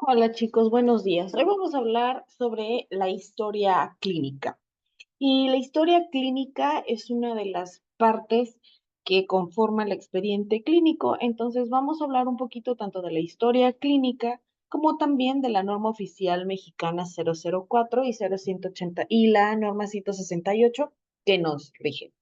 Hola chicos, buenos días. Hoy vamos a hablar sobre la historia clínica. Y la historia clínica es una de las partes que conforman el expediente clínico. Entonces vamos a hablar un poquito tanto de la historia clínica como también de la norma oficial mexicana 004 y 0180 y la norma 168 que nos rige.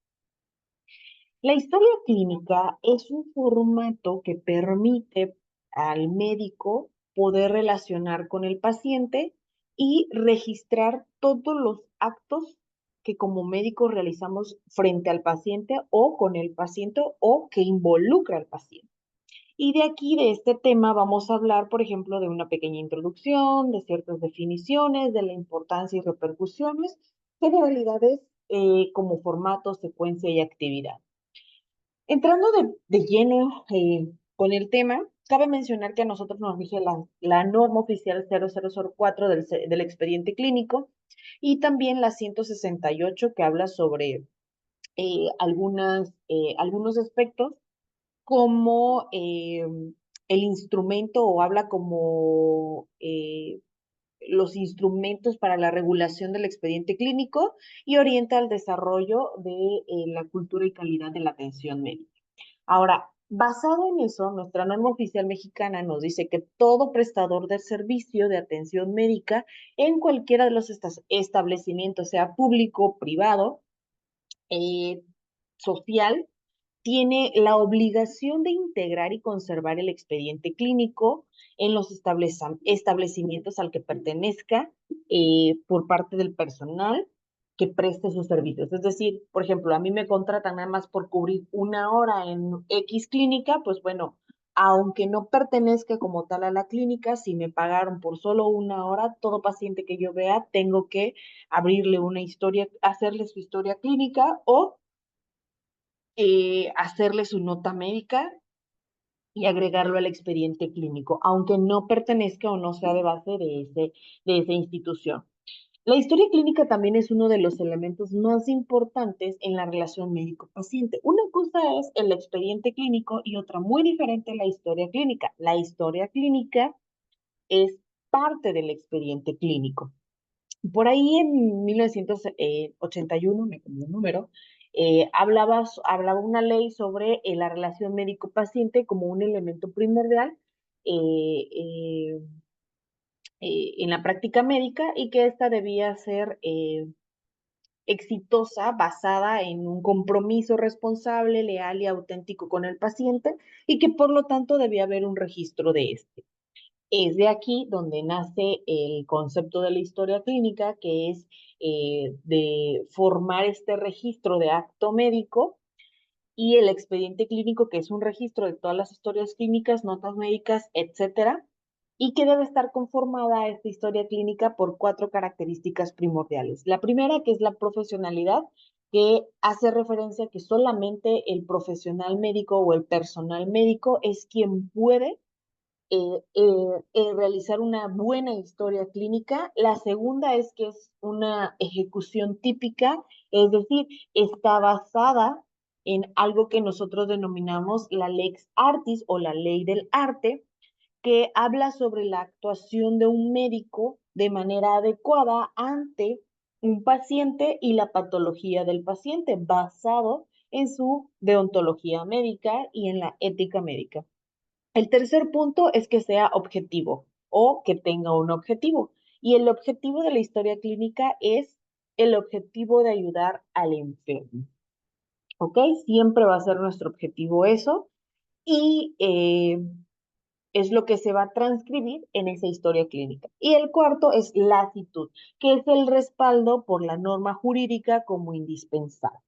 La historia clínica es un formato que permite al médico poder relacionar con el paciente y registrar todos los actos que como médicos realizamos frente al paciente o con el paciente o que involucra al paciente. Y de aquí, de este tema, vamos a hablar, por ejemplo, de una pequeña introducción, de ciertas definiciones, de la importancia y repercusiones, generalidades como formato, secuencia y actividad. Entrando de lleno con el tema, cabe mencionar que a nosotros nos rige la norma oficial 0004 del expediente clínico y también la 168 que habla sobre algunos aspectos como el instrumento o habla como los instrumentos para la regulación del expediente clínico y orienta al desarrollo de la cultura y calidad de la atención médica. Ahora, basado en eso, nuestra norma oficial mexicana nos dice que todo prestador de servicio de atención médica en cualquiera de los establecimientos, sea público, privado, eh, social, tiene la obligación de integrar y conservar el expediente clínico en los establecimientos al que pertenezca por parte del personal que preste sus servicios. Es decir, por ejemplo, a mí me contratan nada más por cubrir una hora en X clínica, pues bueno, aunque no pertenezca como tal a la clínica, si me pagaron por solo una hora, todo paciente que yo vea, tengo que abrirle una historia, hacerle su historia clínica o hacerle su nota médica y agregarlo al expediente clínico, aunque no pertenezca o no sea de base de esa institución. La historia clínica también es uno de los elementos más importantes en la relación médico-paciente. Una cosa es el expediente clínico y otra muy diferente la historia clínica. La historia clínica es parte del expediente clínico. Por ahí en 1981, me cambió un número, hablaba una ley sobre la relación médico-paciente como un elemento primordial eh, eh, en la práctica médica y que esta debía ser exitosa, basada en un compromiso responsable, leal y auténtico con el paciente y que por lo tanto debía haber un registro de este. Es de aquí donde nace el concepto de la historia clínica, que es de formar este registro de acto médico y el expediente clínico, que es un registro de todas las historias clínicas, notas médicas, etcétera, y que debe estar conformada esta historia clínica por cuatro características primordiales. La primera, que es la profesionalidad, que hace referencia a que solamente el profesional médico o el personal médico es quien puede realizar una buena historia clínica. La segunda es que es una ejecución típica, es decir, está basada en algo que nosotros denominamos la lex artis o la ley del arte, que habla sobre la actuación de un médico de manera adecuada ante un paciente y la patología del paciente, basado en su deontología médica y en la ética médica. El tercer punto es que sea objetivo o que tenga un objetivo. Y el objetivo de la historia clínica es el objetivo de ayudar al enfermo. ¿Ok? Siempre va a ser nuestro objetivo eso. Y es lo que se va a transcribir en esa historia clínica. Y el cuarto es latitud, que es el respaldo por la norma jurídica como indispensable.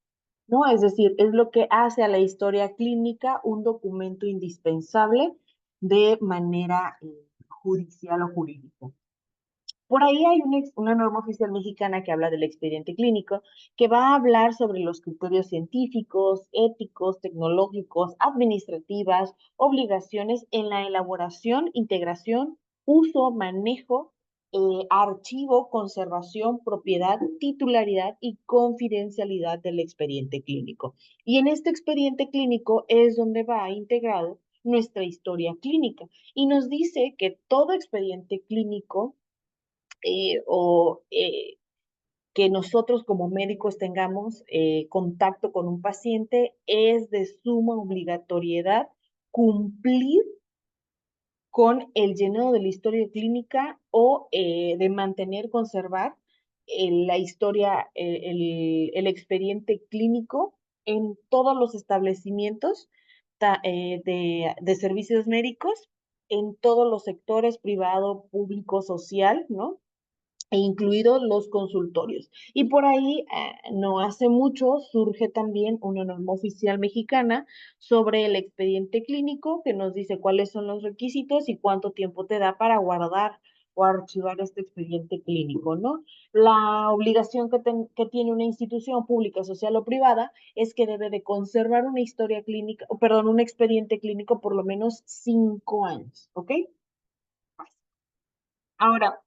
¿No? Es decir, es lo que hace a la historia clínica un documento indispensable de manera judicial o jurídica. Por ahí hay una norma oficial mexicana que habla del expediente clínico, que va a hablar sobre los criterios científicos, éticos, tecnológicos, administrativas, obligaciones en la elaboración, integración, uso, manejo, archivo, conservación, propiedad, titularidad y confidencialidad del expediente clínico. Y en este expediente clínico es donde va integrado nuestra historia clínica. Y nos dice que todo expediente clínico o que nosotros como médicos tengamos contacto con un paciente es de suma obligatoriedad cumplir con el llenado de la historia clínica o de mantener, conservar la historia, el expediente clínico en todos los establecimientos de servicios médicos, en todos los sectores, privado, público, social, ¿no? E incluidos los consultorios. Y por ahí, no hace mucho, surge también una norma oficial mexicana sobre el expediente clínico que nos dice cuáles son los requisitos y cuánto tiempo te da para guardar o archivar este expediente clínico, ¿no? La obligación que tiene una institución pública, social o privada es que debe de conservar una historia clínica, perdón, un expediente clínico por lo menos 5 años, ¿ok? Ahora,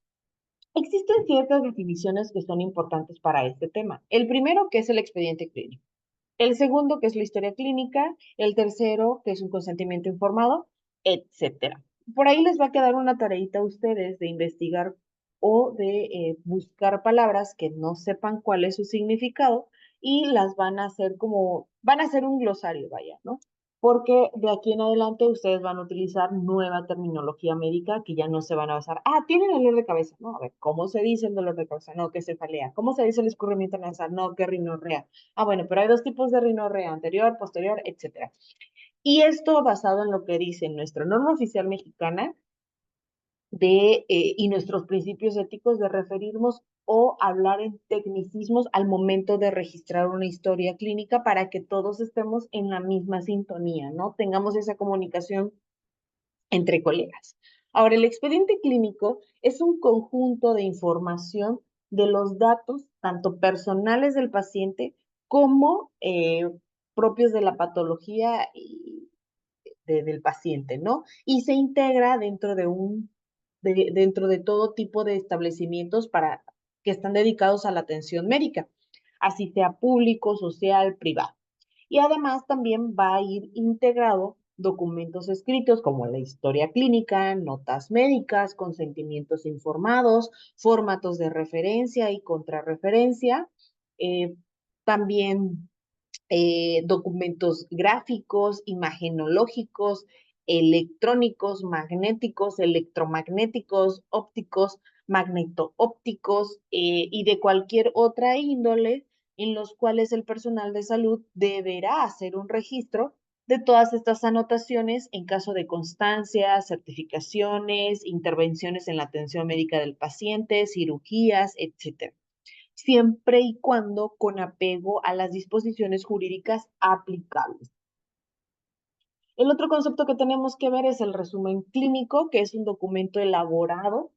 existen ciertas definiciones que son importantes para este tema. El primero, que es el expediente clínico. El segundo, que es la historia clínica. El tercero, que es un consentimiento informado, etcétera. Por ahí les va a quedar una tareita a ustedes de investigar o de buscar palabras que no sepan cuál es su significado y las van a hacer van a hacer un glosario, vaya, ¿no? Porque de aquí en adelante ustedes van a utilizar nueva terminología médica que ya no se van a basar. Ah, tienen dolor de cabeza, ¿no? A ver, ¿cómo se dice el dolor de cabeza? No, que cefalea. ¿Cómo se dice el escurrimiento nasal? No, que rinorrea. Ah, bueno, pero hay dos tipos de rinorrea, anterior, posterior, etcétera. Y esto basado en lo que dice nuestra norma oficial mexicana y nuestros principios éticos de referirnos o hablar en tecnicismos al momento de registrar una historia clínica para que todos estemos en la misma sintonía, ¿no? Tengamos esa comunicación entre colegas. Ahora, el expediente clínico es un conjunto de información de los datos, tanto personales del paciente como propios de la patología del paciente, ¿no? Y se integra dentro de todo tipo de establecimientos que están dedicados a la atención médica, así sea público, social, privado. Y además también va a ir integrado documentos escritos como la historia clínica, notas médicas, consentimientos informados, formatos de referencia y contrarreferencia, eh, también documentos gráficos, imagenológicos, electrónicos, magnéticos, electromagnéticos, ópticos, magneto-ópticos y de cualquier otra índole en los cuales el personal de salud deberá hacer un registro de todas estas anotaciones en caso de constancias, certificaciones, intervenciones en la atención médica del paciente, cirugías, etcétera, siempre y cuando con apego a las disposiciones jurídicas aplicables. El otro concepto que tenemos que ver es el resumen clínico, que es un documento elaborado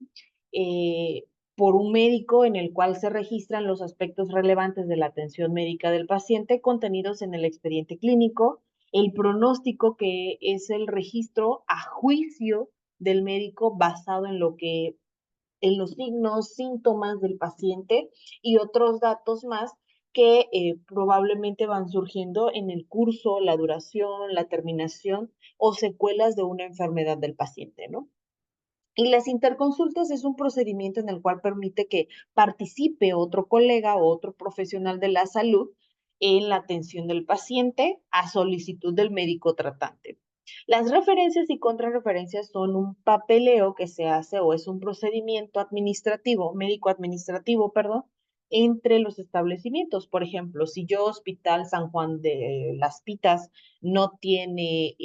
por un médico en el cual se registran los aspectos relevantes de la atención médica del paciente contenidos en el expediente clínico, el pronóstico, que es el registro a juicio del médico basado en los signos, síntomas del paciente y otros datos más que probablemente van surgiendo en el curso, la duración, la terminación o secuelas de una enfermedad del paciente, ¿no? Y las interconsultas es un procedimiento en el cual permite que participe otro colega o otro profesional de la salud en la atención del paciente a solicitud del médico tratante. Las referencias y contrarreferencias son un papeleo que se hace o es un procedimiento administrativo, médico administrativo, perdón, entre los establecimientos. Por ejemplo, si yo, Hospital San Juan de las Pitas, no tiene,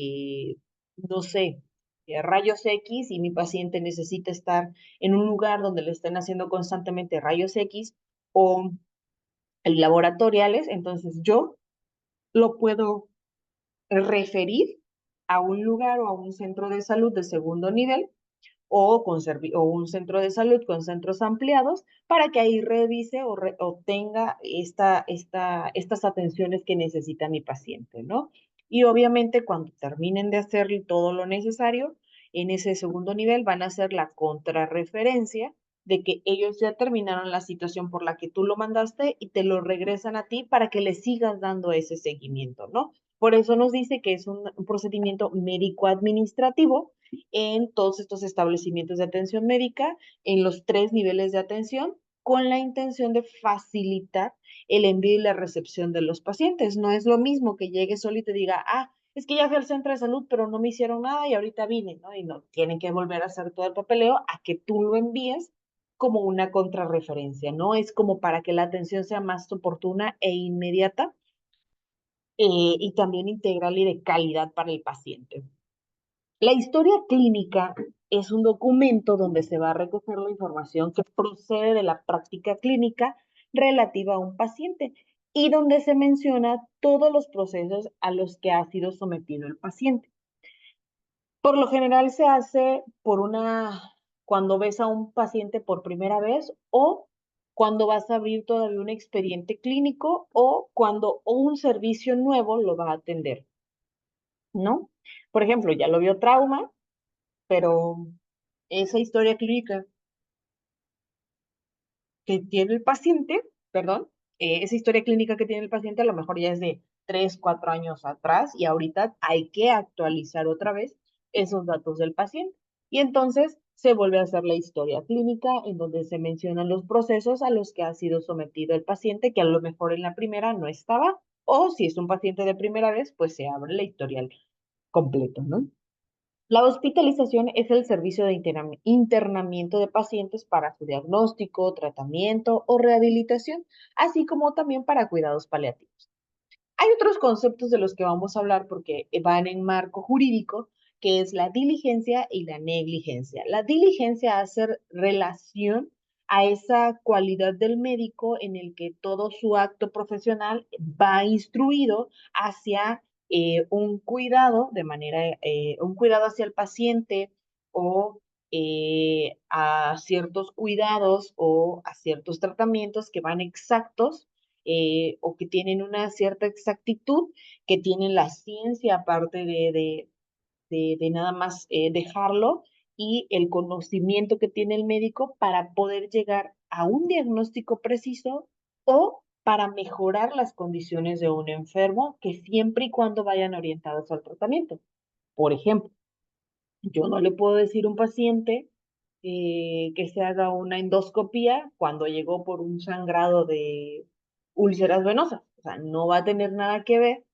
no sé, rayos X y mi paciente necesita estar en un lugar donde le estén haciendo constantemente rayos X o laboratoriales, entonces yo lo puedo referir a un lugar o a un centro de salud de segundo nivel o un centro de salud con centros ampliados para que ahí revise o tenga estas atenciones que necesita mi paciente, ¿no? Y obviamente cuando terminen de hacer todo lo necesario, en ese segundo nivel van a hacer la contrarreferencia de que ellos ya terminaron la situación por la que tú lo mandaste y te lo regresan a ti para que le sigas dando ese seguimiento, ¿no? Por eso nos dice que es un procedimiento médico-administrativo en todos estos establecimientos de atención médica, en los 3 niveles de atención, con la intención de facilitar el envío y la recepción de los pacientes. No es lo mismo que llegue solo y te diga, ah, es que ya fui al centro de salud, pero no me hicieron nada y ahorita vine, ¿no? Y no, tienen que volver a hacer todo el papeleo a que tú lo envíes como una contrarreferencia, ¿no? Es como para que la atención sea más oportuna e inmediata y también integral y de calidad para el paciente. La historia clínica es un documento donde se va a recoger la información que procede de la práctica clínica relativa a un paciente y donde se menciona todos los procesos a los que ha sido sometido el paciente. Por lo general se hace cuando ves a un paciente por primera vez o cuando vas a abrir todavía un expediente clínico o cuando un servicio nuevo lo va a atender, ¿no? Por ejemplo, ya lo vio trauma, pero esa historia clínica que tiene el paciente, perdón, esa historia clínica que tiene el paciente a lo mejor ya es de 3, 4 años atrás y ahorita hay que actualizar otra vez esos datos del paciente. Y entonces se vuelve a hacer la historia clínica en donde se mencionan los procesos a los que ha sido sometido el paciente, que a lo mejor en la primera no estaba, o si es un paciente de primera vez, pues se abre la historial completo, ¿no? La hospitalización es el servicio de internamiento de pacientes para su diagnóstico, tratamiento o rehabilitación, así como también para cuidados paliativos. Hay otros conceptos de los que vamos a hablar porque van en marco jurídico, que es la diligencia y la negligencia. La diligencia hace relación a esa cualidad del médico en el que todo su acto profesional va instruido hacia un cuidado un cuidado hacia el paciente o a ciertos cuidados o a ciertos tratamientos que van exactos o que tienen una cierta exactitud, que tienen la ciencia aparte de nada más dejarlo y el conocimiento que tiene el médico para poder llegar a un diagnóstico preciso o para mejorar las condiciones de un enfermo, que siempre y cuando vayan orientados al tratamiento. Por ejemplo, yo no le puedo decir a un paciente que se haga una endoscopía cuando llegó por un sangrado de úlceras venosas. O sea, no va a tener nada que ver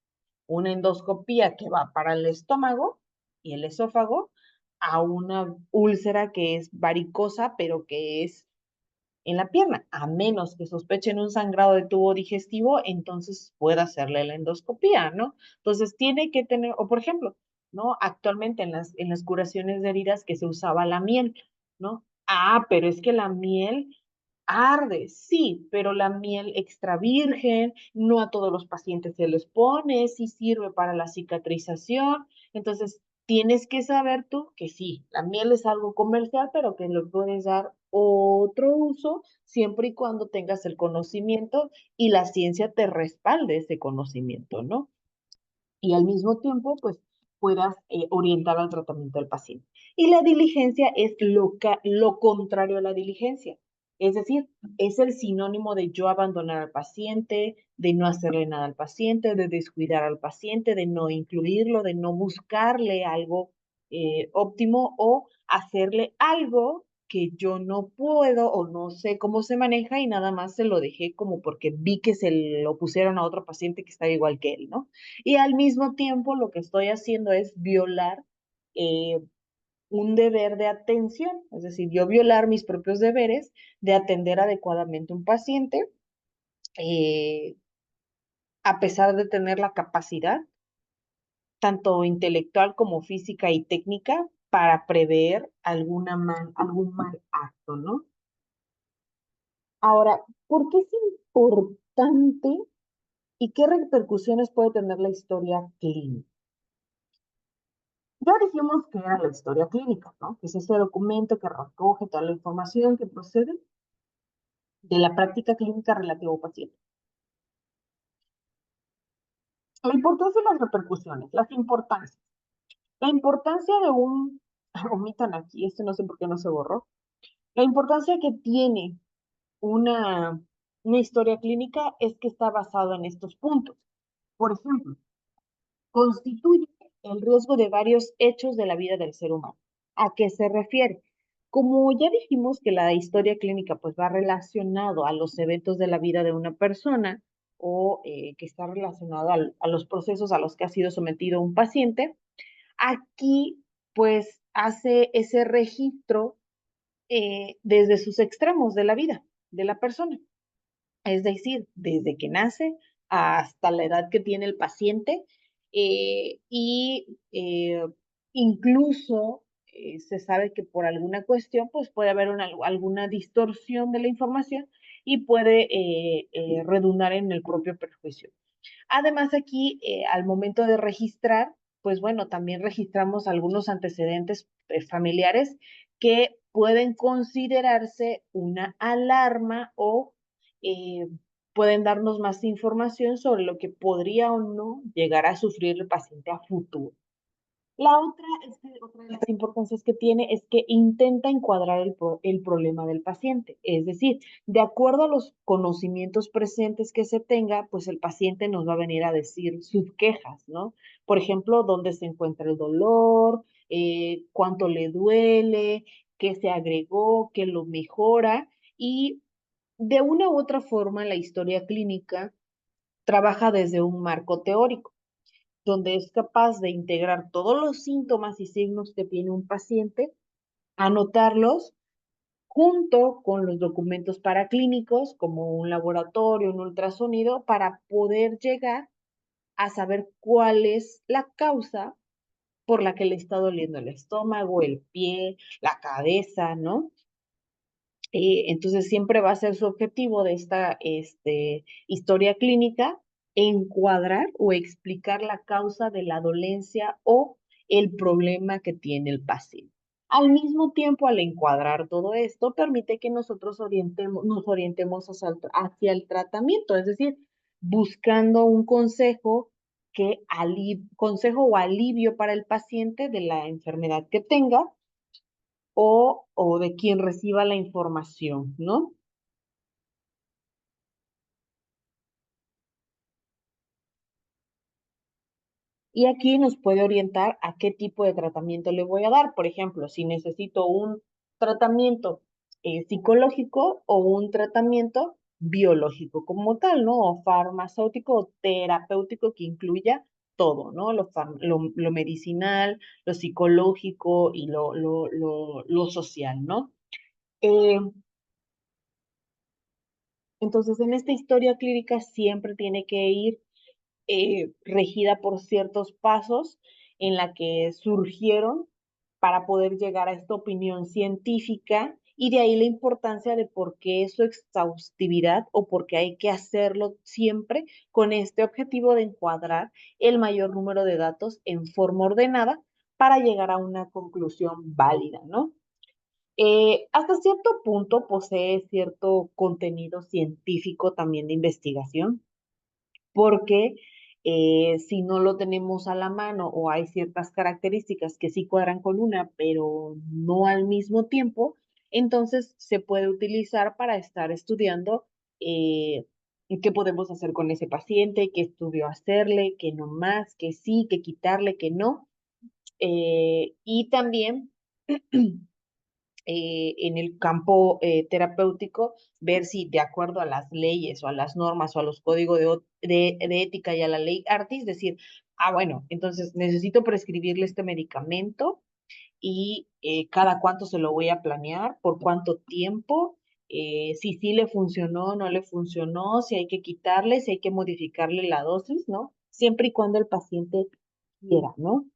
una endoscopía que va para el estómago y el esófago a una úlcera que es varicosa, pero que es en la pierna, a menos que sospechen un sangrado de tubo digestivo, entonces puede hacerle la endoscopía, ¿no? Entonces tiene que tener, o por ejemplo, ¿no? Actualmente en las curaciones de heridas que se usaba la miel, ¿no? Ah, pero es que la miel arde, sí, pero la miel extra virgen, no a todos los pacientes se les pone, sí sirve para la cicatrización. Entonces, tienes que saber tú que sí, la miel es algo comercial, pero que le puedes dar otro uso siempre y cuando tengas el conocimiento y la ciencia te respalde ese conocimiento, ¿no? Y al mismo tiempo, pues puedas orientar al tratamiento del paciente. Y la diligencia es lo contrario a la diligencia. Es decir, es el sinónimo de yo abandonar al paciente, de no hacerle nada al paciente, de descuidar al paciente, de no incluirlo, de no buscarle algo óptimo o hacerle algo que yo no puedo o no sé cómo se maneja y nada más se lo dejé como porque vi que se lo pusieron a otro paciente que estaba igual que él, ¿no? Y al mismo tiempo lo que estoy haciendo es violar eh, un deber de atención, es decir, yo violar mis propios deberes de atender adecuadamente a un paciente, eh, a pesar de tener la capacidad, tanto intelectual como física y técnica, para prever algún mal acto, ¿no? Ahora, ¿por qué es importante y qué repercusiones puede tener la historia clínica? Ya dijimos que era la historia clínica, ¿no? Que es ese documento que recoge toda la información que procede de la práctica clínica relativa al paciente. La importancia y las repercusiones, las importancias. La importancia de omitan aquí, no sé por qué no se borró. La importancia que tiene una, una historia clínica es que está basado en estos puntos. Por ejemplo, constituye el riesgo de varios hechos de la vida del ser humano. ¿A qué se refiere? Como ya dijimos que la historia clínica pues va relacionado a los eventos de la vida de una persona o que está relacionado a los procesos a los que ha sido sometido un paciente, aquí pues hace ese registro desde sus extremos de la vida de la persona. Es decir, desde que nace hasta la edad que tiene el paciente y incluso se sabe que por alguna cuestión pues puede haber alguna distorsión de la información y puede redundar en el propio perjuicio. Además, aquí, al momento de registrar, pues bueno, también registramos algunos antecedentes familiares que pueden considerarse una alarma o eh, pueden darnos más información sobre lo que podría o no llegar a sufrir el paciente a futuro. La otra, otra de las importancias que tiene es que intenta encuadrar el problema del paciente. Es decir, de acuerdo a los conocimientos presentes que se tenga, pues el paciente nos va a venir a decir sus quejas, ¿no? Por ejemplo, dónde se encuentra el dolor, cuánto le duele, qué se agregó, qué lo mejora. Y de una u otra forma, la historia clínica trabaja desde un marco teórico donde es capaz de integrar todos los síntomas y signos que tiene un paciente, anotarlos junto con los documentos paraclínicos, como un laboratorio, un ultrasonido, para poder llegar a saber cuál es la causa por la que le está doliendo el estómago, el pie, la cabeza, ¿no? Entonces siempre va a ser su objetivo de esta historia clínica encuadrar o explicar la causa de la dolencia o el problema que tiene el paciente. Al mismo tiempo, al encuadrar todo esto, permite que nosotros nos orientemos hacia el tratamiento, es decir, buscando un consejo o alivio para el paciente de la enfermedad que tenga o de quien reciba la información, ¿no? Y aquí nos puede orientar a qué tipo de tratamiento le voy a dar. Por ejemplo, si necesito un tratamiento psicológico o un tratamiento biológico como tal, ¿no? O farmacéutico o terapéutico que incluya todo, ¿no? Lo medicinal, lo psicológico y lo social, ¿no? Eh, entonces, en esta historia clínica siempre tiene que ir regida por ciertos pasos en la que surgieron para poder llegar a esta opinión científica y de ahí la importancia de por qué su exhaustividad o por qué hay que hacerlo siempre con este objetivo de encuadrar el mayor número de datos en forma ordenada para llegar a una conclusión válida, ¿no? Hasta cierto punto posee cierto contenido científico también de investigación, porque si no lo tenemos a la mano o hay ciertas características que sí cuadran con una, pero no al mismo tiempo, entonces se puede utilizar para estar estudiando eh, qué podemos hacer con ese paciente, qué estudio hacerle, qué no más, qué sí, qué quitarle, qué no. Y también en el campo terapéutico, ver si de acuerdo a las leyes o a las normas o a los códigos de ética y a la ley Artis, decir, bueno, entonces necesito prescribirle este medicamento y cada cuánto se lo voy a planear, por cuánto tiempo, si sí le funcionó, no le funcionó, si hay que quitarle, si hay que modificarle la dosis, ¿no? Siempre y cuando el paciente quiera, ¿no?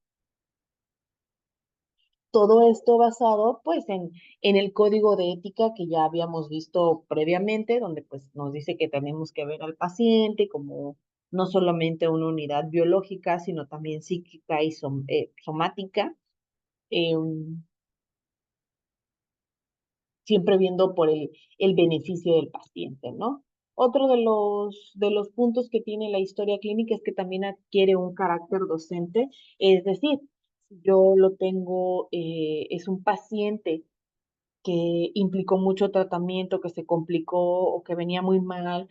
Todo esto basado pues en el código de ética que ya habíamos visto previamente, donde pues nos dice que tenemos que ver al paciente como no solamente una unidad biológica, sino también psíquica y somática, eh, siempre viendo por el beneficio del paciente, ¿no? Otro de los puntos que tiene la historia clínica es que también adquiere un carácter docente, es decir, yo lo tengo, es un paciente que implicó mucho tratamiento, que se complicó o que venía muy mal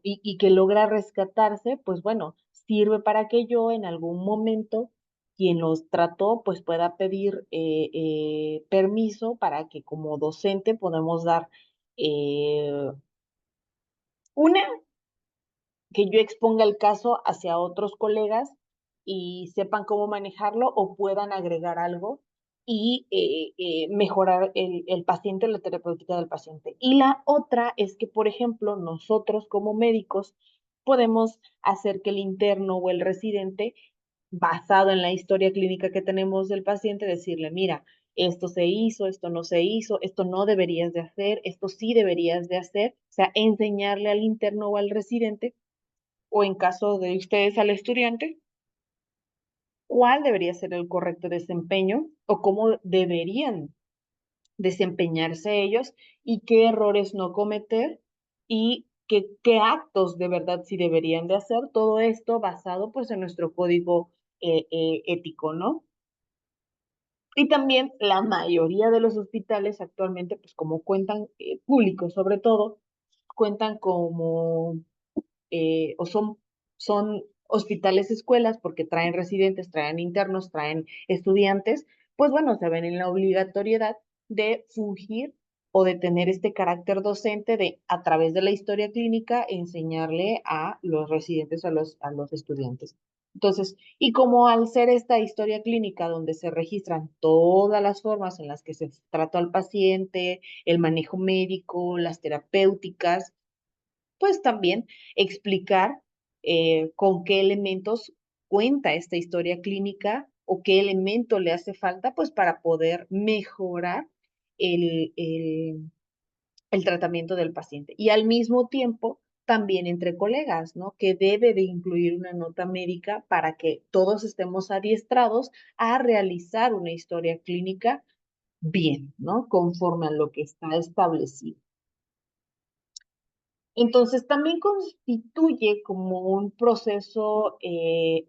y que logra rescatarse, pues bueno, sirve para que yo en algún momento, quien los trató, pues pueda pedir permiso para que como docente podamos dar eh, una, que yo exponga el caso hacia otros colegas y sepan cómo manejarlo o puedan agregar algo y mejorar el paciente, la terapéutica del paciente. Y la otra es que, por ejemplo, nosotros como médicos podemos hacer que el interno o el residente, basado en la historia clínica que tenemos del paciente, decirle, mira, esto se hizo, esto no se hizo, esto no deberías de hacer, esto sí deberías de hacer, o sea, enseñarle al interno o al residente o en caso de ustedes al estudiante, cuál debería ser el correcto desempeño o cómo deberían desempeñarse ellos y qué errores no cometer y qué actos de verdad sí deberían de hacer. Todo esto basado pues en nuestro código ético, ¿no? Y también la mayoría de los hospitales actualmente, pues como cuentan, públicos sobre todo, cuentan como o son hospitales escuelas porque traen residentes, traen internos, traen estudiantes, pues bueno, se ven en la obligatoriedad de fungir o de tener este carácter docente de, a través de la historia clínica, enseñarle a los residentes, a los estudiantes. Entonces, y como al ser esta historia clínica donde se registran todas las formas en las que se trató al paciente, el manejo médico, las terapéuticas, pues también explicar con qué elementos cuenta esta historia clínica o qué elemento le hace falta, pues para poder mejorar el, el, el tratamiento del paciente. Y al mismo tiempo, también entre colegas, ¿no? Que debe de incluir una nota médica para que todos estemos adiestrados a realizar una historia clínica bien, ¿no? Conforme a lo que está establecido. Entonces, también constituye como un proceso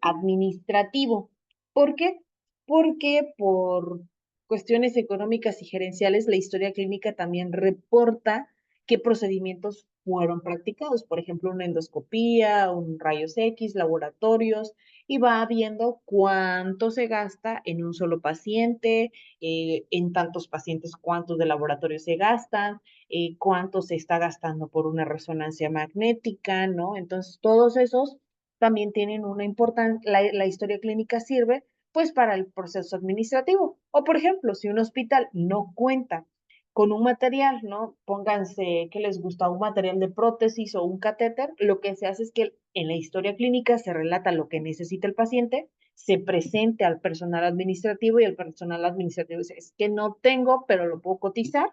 administrativo. ¿Por qué? Porque por cuestiones económicas y gerenciales, la historia clínica también reporta qué procedimientos fueron practicados, por ejemplo, una endoscopía, un rayos X, laboratorios, y va viendo cuánto se gasta en un solo paciente, en tantos pacientes, cuántos de laboratorio se gastan, cuánto se está gastando por una resonancia magnética, ¿no? Entonces, todos esos también tienen una importancia, la historia clínica sirve pues para el proceso administrativo. O, por ejemplo, si un hospital no cuenta con un material, ¿no? Pónganse que les gusta un material de prótesis o un catéter, lo que se hace es que en la historia clínica se relata lo que necesita el paciente, se presente al personal administrativo y el personal administrativo dice, es que no tengo, pero lo puedo cotizar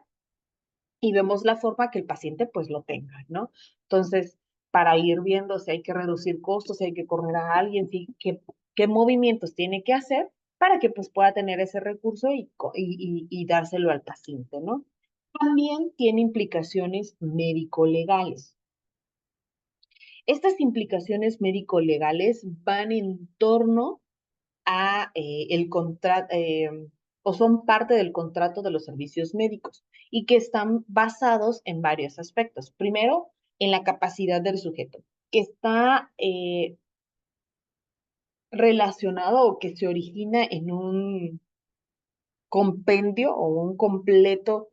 y vemos la forma que el paciente pues lo tenga, ¿no? Entonces, para ir viendo si hay que reducir costos, si hay que correr a alguien, si, qué movimientos tiene que hacer para que pues pueda tener ese recurso y dárselo al paciente, ¿no? También tiene implicaciones médico-legales. Estas implicaciones médico-legales van en torno a el contrato o son parte del contrato de los servicios médicos y que están basados en varios aspectos. Primero, en la capacidad del sujeto, que está relacionado o que se origina en un compendio o un completo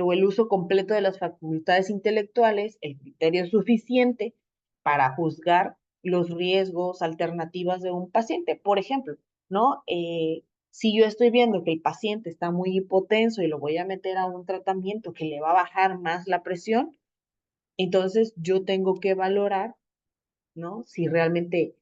o el uso completo de las facultades intelectuales, el criterio suficiente para juzgar los riesgos, alternativas de un paciente. Por ejemplo, ¿no? Si yo estoy viendo que el paciente está muy hipotenso y lo voy a meter a un tratamiento que le va a bajar más la presión, entonces yo tengo que valorar, ¿no? Si realmente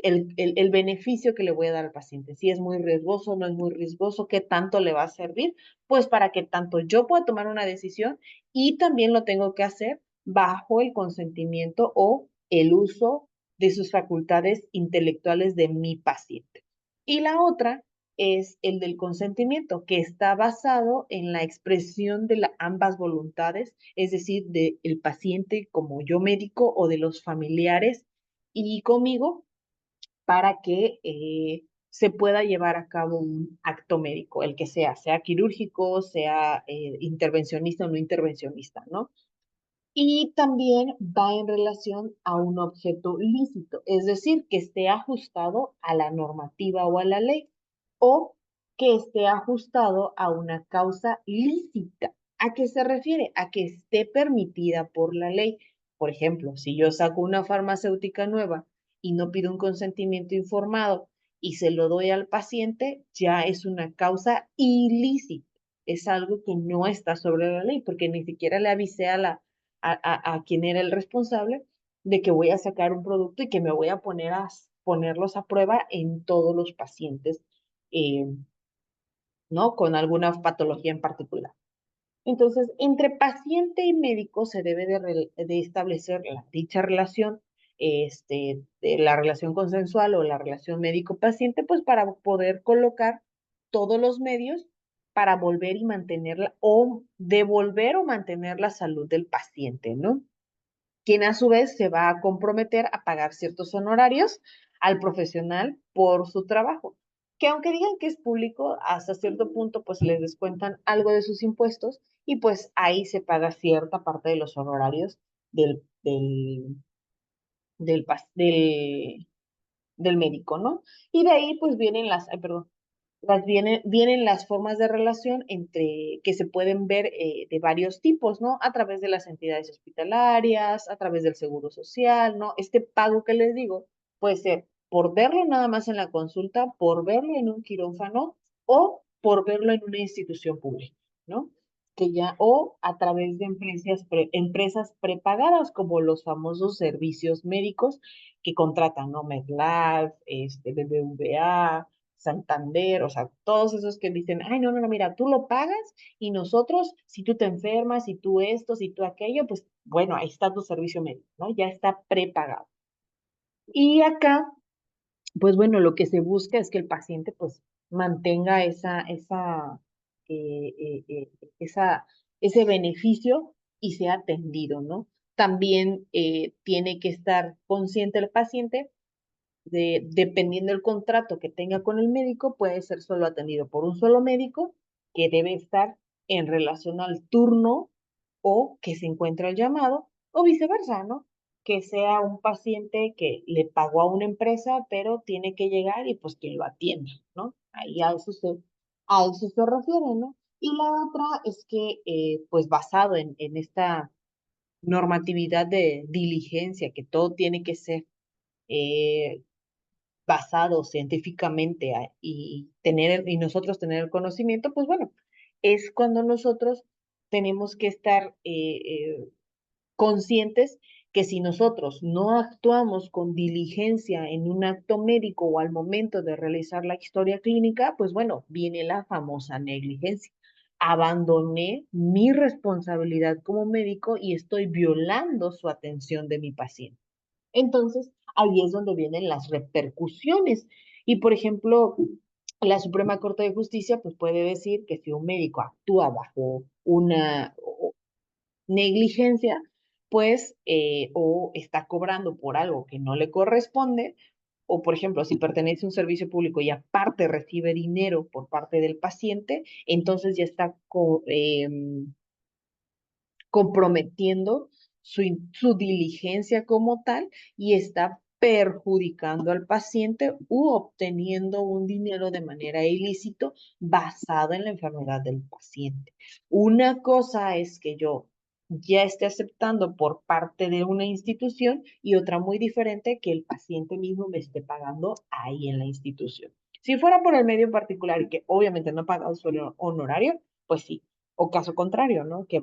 el beneficio que le voy a dar al paciente, si es muy riesgoso, no es muy riesgoso, qué tanto le va a servir, pues para que tanto yo pueda tomar una decisión y también lo tengo que hacer bajo el consentimiento o el uso de sus facultades intelectuales de mi paciente. Y la otra es el del consentimiento, que está basado en la expresión de ambas voluntades, es decir, del paciente como yo médico o de los familiares y conmigo para que se pueda llevar a cabo un acto médico, el que sea, sea quirúrgico, sea intervencionista o no intervencionista, ¿no? Y también va en relación a un objeto lícito, es decir, que esté ajustado a la normativa o a la ley, o que esté ajustado a una causa lícita. ¿A qué se refiere? A que esté permitida por la ley. Por ejemplo, si yo saco una farmacéutica nueva y no pido un consentimiento informado y se lo doy al paciente, ya es una causa ilícita. Es algo que no está sobre la ley porque ni siquiera le avisé a quien era el responsable de que voy a sacar un producto y que me voy a poner a ponerlos a prueba en todos los pacientes, eh, ¿no? Con alguna patología en particular. Entonces, entre paciente y médico se debe de establecer dicha relación, de la relación consensual o la relación médico-paciente, pues para poder colocar todos los medios para volver y mantenerla o devolver o mantener la salud del paciente, ¿no? Quien a su vez se va a comprometer a pagar ciertos honorarios al profesional por su trabajo, que aunque digan que es público, hasta cierto punto pues les descuentan algo de sus impuestos y pues ahí se paga cierta parte de los honorarios del, del, del, del médico, ¿no? Y de ahí pues vienen ay, perdón, vienen las formas de relación entre que se pueden ver de varios tipos, ¿no? A través de las entidades hospitalarias, a través del seguro social, ¿no? Este pago que les digo puede ser por verlo nada más en la consulta, por verlo en un quirófano o por verlo en una institución pública, ¿no? Que ya, o a través de empresas prepagadas como los famosos servicios médicos que contratan, ¿no? MedLife, BBVA, Santander, o sea, todos esos que dicen, ay, no, no, no, mira, tú lo pagas y nosotros, si tú te enfermas, si tú esto, si tú aquello, pues bueno, ahí está tu servicio médico, ¿no? Ya está prepagado. Y acá, pues bueno, lo que se busca es que el paciente pues mantenga eh, eh, eh, esa, ese beneficio y sea atendido, ¿no? También tiene que estar consciente el paciente dependiendo del contrato que tenga con el médico, puede ser solo atendido por un solo médico que debe estar en relación al turno o que se encuentra el llamado, o viceversa, ¿no? Que sea un paciente que le pagó a una empresa, pero tiene que llegar y pues que lo atienda, ¿no? Ahí a eso se refiere, ¿no? Y la otra es que, pues basado en esta normatividad de diligencia, que todo tiene que ser eh, basado científicamente y nosotros tener el conocimiento, pues bueno, es cuando nosotros tenemos que estar conscientes que si nosotros no actuamos con diligencia en un acto médico o al momento de realizar la historia clínica, pues bueno, viene la famosa negligencia. Abandoné mi responsabilidad como médico y estoy violando su atención de mi paciente. Entonces, ahí es donde vienen las repercusiones. Y, por ejemplo, la Suprema Corte de Justicia pues puede decir que si un médico actúa bajo una negligencia, pues, o está cobrando por algo que no le corresponde, o por ejemplo, si pertenece a un servicio público y aparte recibe dinero por parte del paciente, entonces ya está comprometiendo su diligencia como tal y está perjudicando al paciente u obteniendo un dinero de manera ilícito basado en la enfermedad del paciente. Una cosa es que yo ya esté aceptando por parte de una institución y otra muy diferente que el paciente mismo me esté pagando ahí en la institución. Si fuera por el medio particular y que obviamente no ha pagado su honorario, pues sí. O caso contrario, ¿no? Que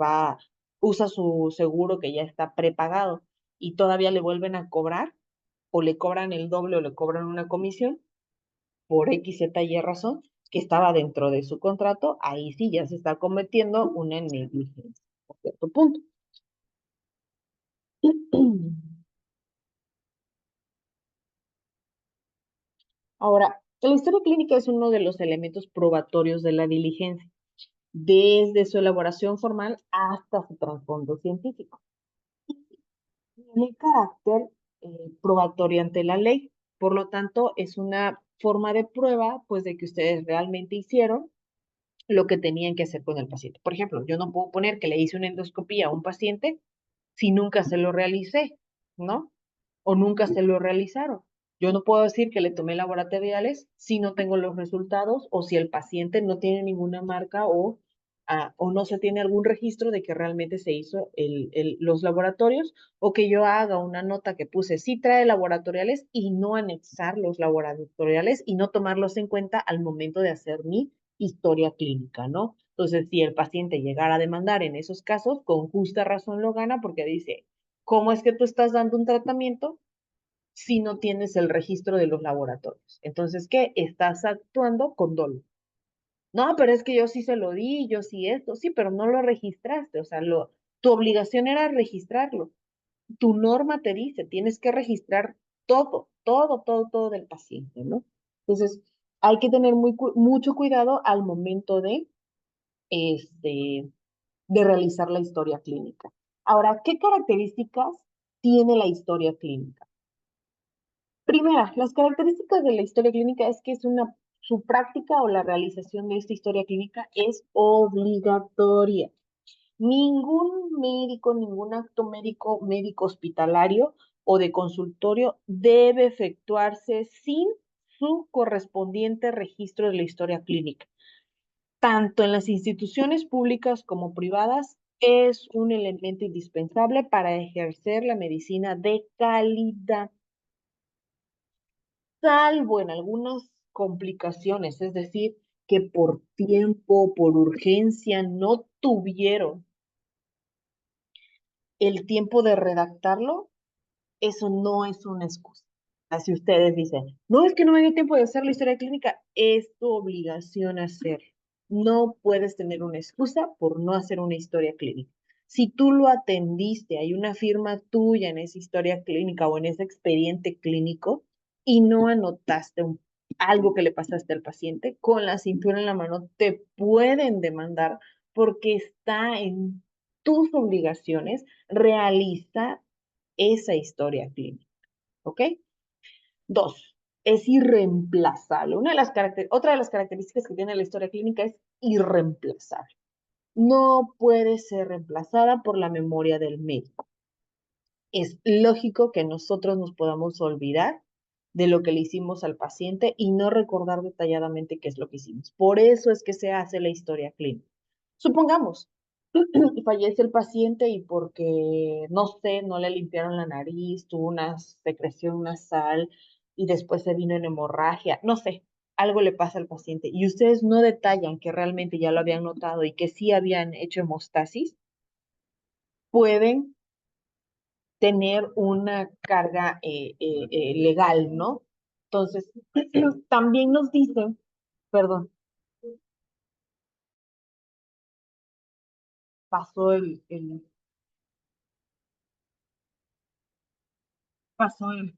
usa su seguro que ya está prepagado y todavía le vuelven a cobrar o le cobran el doble o le cobran una comisión por X, Z y razón que estaba dentro de su contrato, ahí sí ya se está cometiendo una negligencia a cierto punto. Ahora, la historia clínica es uno de los elementos probatorios de la diligencia, desde su elaboración formal hasta su trasfondo científico. Tiene carácter probatorio ante la ley. Por lo tanto, es una forma de prueba, pues, de que ustedes realmente hicieron lo que tenían que hacer con el paciente. Por ejemplo, yo no puedo poner que le hice una endoscopía a un paciente si nunca se lo realicé, ¿no? O nunca se lo realizaron. Yo no puedo decir que le tomé laboratoriales si no tengo los resultados o si el paciente no tiene ninguna marca o no se tiene algún registro de que realmente se hizo los laboratorios o que yo haga una nota que puse sí trae laboratoriales y no anexar los laboratoriales y no tomarlos en cuenta al momento de hacer mi historia clínica, ¿no? Entonces, si el paciente llegara a demandar en esos casos, con justa razón lo gana porque dice, ¿cómo es que tú estás dando un tratamiento si no tienes el registro de los laboratorios? Entonces, ¿qué? Estás actuando con dolo. No, pero es que yo sí se lo di, yo sí esto, sí, pero no lo registraste, o sea, tu obligación era registrarlo. Tu norma te dice, tienes que registrar todo, todo, todo, todo del paciente, ¿no? Entonces, hay que tener mucho cuidado al momento este, de realizar la historia clínica. Ahora, ¿qué características tiene la historia clínica? Primera, las características de la historia clínica es que su práctica o la realización de esta historia clínica es obligatoria. Ningún médico, ningún acto médico, médico hospitalario o de consultorio debe efectuarse sin su correspondiente registro de la historia clínica. Tanto en las instituciones públicas como privadas, es un elemento indispensable para ejercer la medicina de calidad, salvo en algunas complicaciones, es decir, que por tiempo, por urgencia, no tuvieron el tiempo de redactarlo, eso no es una excusa. Así ustedes dicen, no es que no me dio tiempo de hacer la historia clínica, es tu obligación hacerlo. No puedes tener una excusa por no hacer una historia clínica. Si tú lo atendiste, hay una firma tuya en esa historia clínica o en ese expediente clínico y no anotaste algo que le pasaste al paciente, con la cintura en la mano te pueden demandar porque está en tus obligaciones realizar esa historia clínica, ¿ok? Dos, es irreemplazable. Otra de las características que tiene la historia clínica es irreemplazable. No puede ser reemplazada por la memoria del médico. Es lógico que nosotros nos podamos olvidar de lo que le hicimos al paciente y no recordar detalladamente qué es lo que hicimos. Por eso es que se hace la historia clínica. Supongamos, fallece el paciente y porque, no sé, no le limpiaron la nariz, tuvo una secreción nasal y después se vino en hemorragia, no sé, algo le pasa al paciente y ustedes no detallan que realmente ya lo habían notado y que sí habían hecho hemostasis, pueden tener una carga legal, ¿no? Entonces, también nos dicen, perdón, pasó pasó el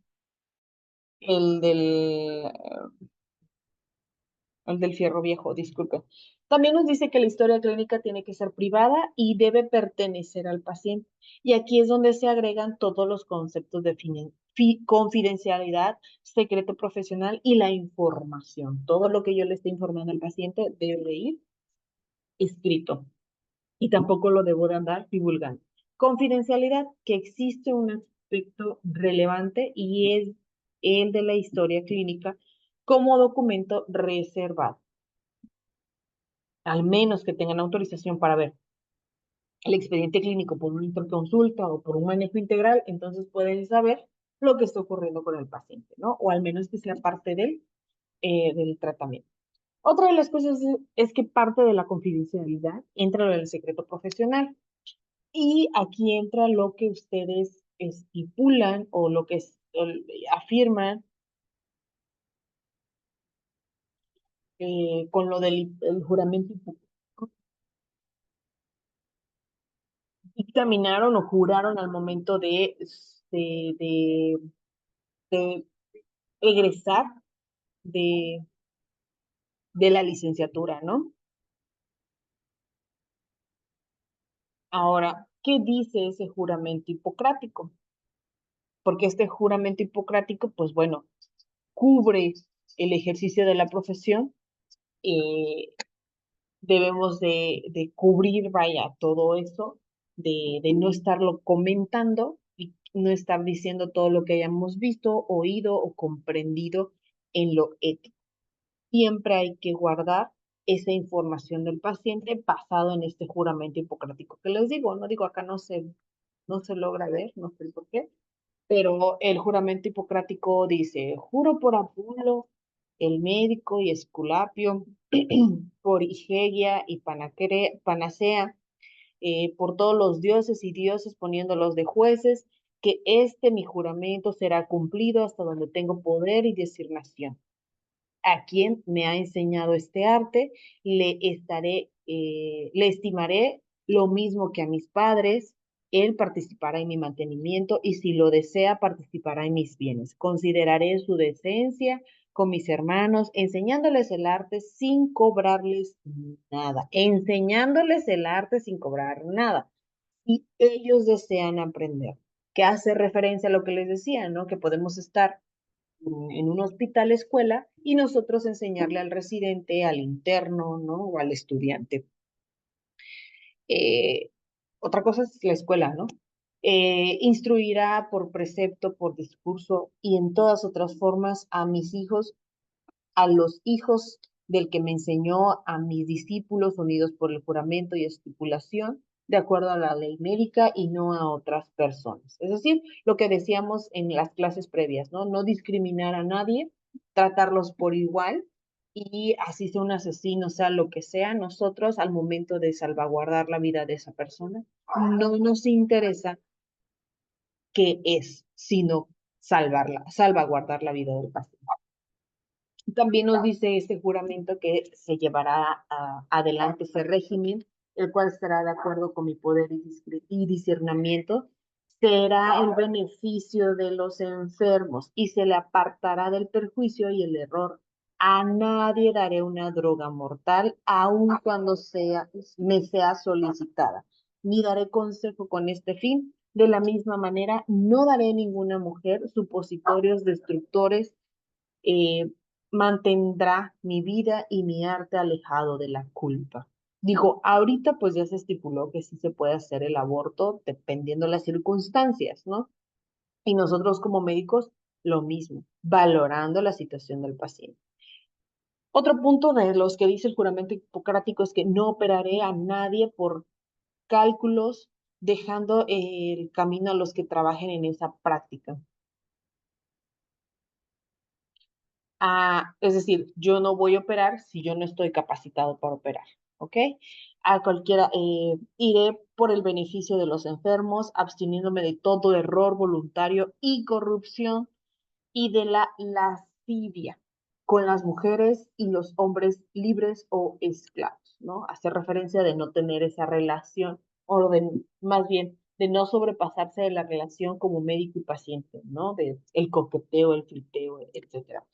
el del fierro viejo, disculpe. También nos dice que la historia clínica tiene que ser privada y debe pertenecer al paciente. Y aquí es donde se agregan todos los conceptos de confidencialidad, secreto profesional y la información. Todo lo que yo le esté informando al paciente debe ir escrito y tampoco lo debo de andar divulgando. Confidencialidad, que existe un aspecto relevante y es el de la historia clínica como documento reservado, al menos que tengan autorización para ver el expediente clínico por una interconsulta o por un manejo integral, entonces pueden saber lo que está ocurriendo con el paciente, ¿no? O al menos que sea parte del tratamiento. Otra de las cosas es que parte de la confidencialidad entra lo del secreto profesional. Y aquí entra lo que ustedes estipulan o lo que afirman con lo del el juramento hipocrático. Dictaminaron o juraron al momento de, de, de egresar de, de la licenciatura, ¿no? Ahora, ¿qué dice ese juramento hipocrático? Porque este juramento hipocrático, pues bueno, cubre el ejercicio de la profesión, eh, debemos de cubrir, vaya, todo eso de no estarlo comentando y no estar diciendo todo lo que hayamos visto, oído o comprendido en lo ético. Siempre hay que guardar esa información del paciente basado en este juramento hipocrático que les digo, no digo acá no se logra ver, no sé por qué, pero el juramento hipocrático dice, juro por Apolo, el médico y Esculapio, por Igegia y Panacea, por todos los dioses y dioses poniéndolos de jueces, que este mi juramento será cumplido hasta donde tengo poder y designación. A quien me ha enseñado este arte, le estimaré lo mismo que a mis padres, él participará en mi mantenimiento y si lo desea, participará en mis bienes. Consideraré su decencia con mis hermanos, enseñándoles el arte sin cobrarles nada, enseñándoles el arte sin cobrar nada. Y ellos desean aprender, que hace referencia a lo que les decía, ¿no? Que podemos estar en un hospital escuela y nosotros enseñarle al residente, al interno, ¿no? O al estudiante. Eh, Otra cosa es la escuela, ¿no? Instruirá por precepto, por discurso y en todas otras formas a mis hijos, a los hijos del que me enseñó, a mis discípulos unidos por el juramento y estipulación, de acuerdo a la ley médica y no a otras personas. Es decir, lo que decíamos en las clases previas, ¿no? No discriminar a nadie, tratarlos por igual y así sea un asesino, sea lo que sea, nosotros al momento de salvaguardar la vida de esa persona, no nos interesa qué es, sino salvaguardar la vida del paciente. También nos dice este juramento que se llevará adelante ese régimen, el cual estará de acuerdo con mi poder y discernimiento, será el beneficio de los enfermos y se le apartará del perjuicio y el error. A nadie daré una droga mortal, aun cuando me sea solicitada, ni daré consejo con este fin. De la misma manera, no daré a ninguna mujer supositorios destructores, eh, mantendrá mi vida y mi arte alejado de la culpa. Digo, ahorita pues ya se estipuló que sí se puede hacer el aborto dependiendo de las circunstancias, ¿no? Y nosotros como médicos, lo mismo, valorando la situación del paciente. Otro punto de los que dice el juramento hipocrático es que no operaré a nadie por cálculos, dejando el camino a los que trabajen en esa práctica. Es decir, yo no voy a operar si yo no estoy capacitado para operar, ¿ok? A cualquiera, iré por el beneficio de los enfermos, absteniéndome de todo error voluntario y corrupción y de la lascivia con las mujeres y los hombres libres o esclavos, ¿no? Hace referencia de no tener esa relación, o de, más bien, de no sobrepasarse de la relación como médico y paciente, ¿no? De el coqueteo, el flirteo, etcétera.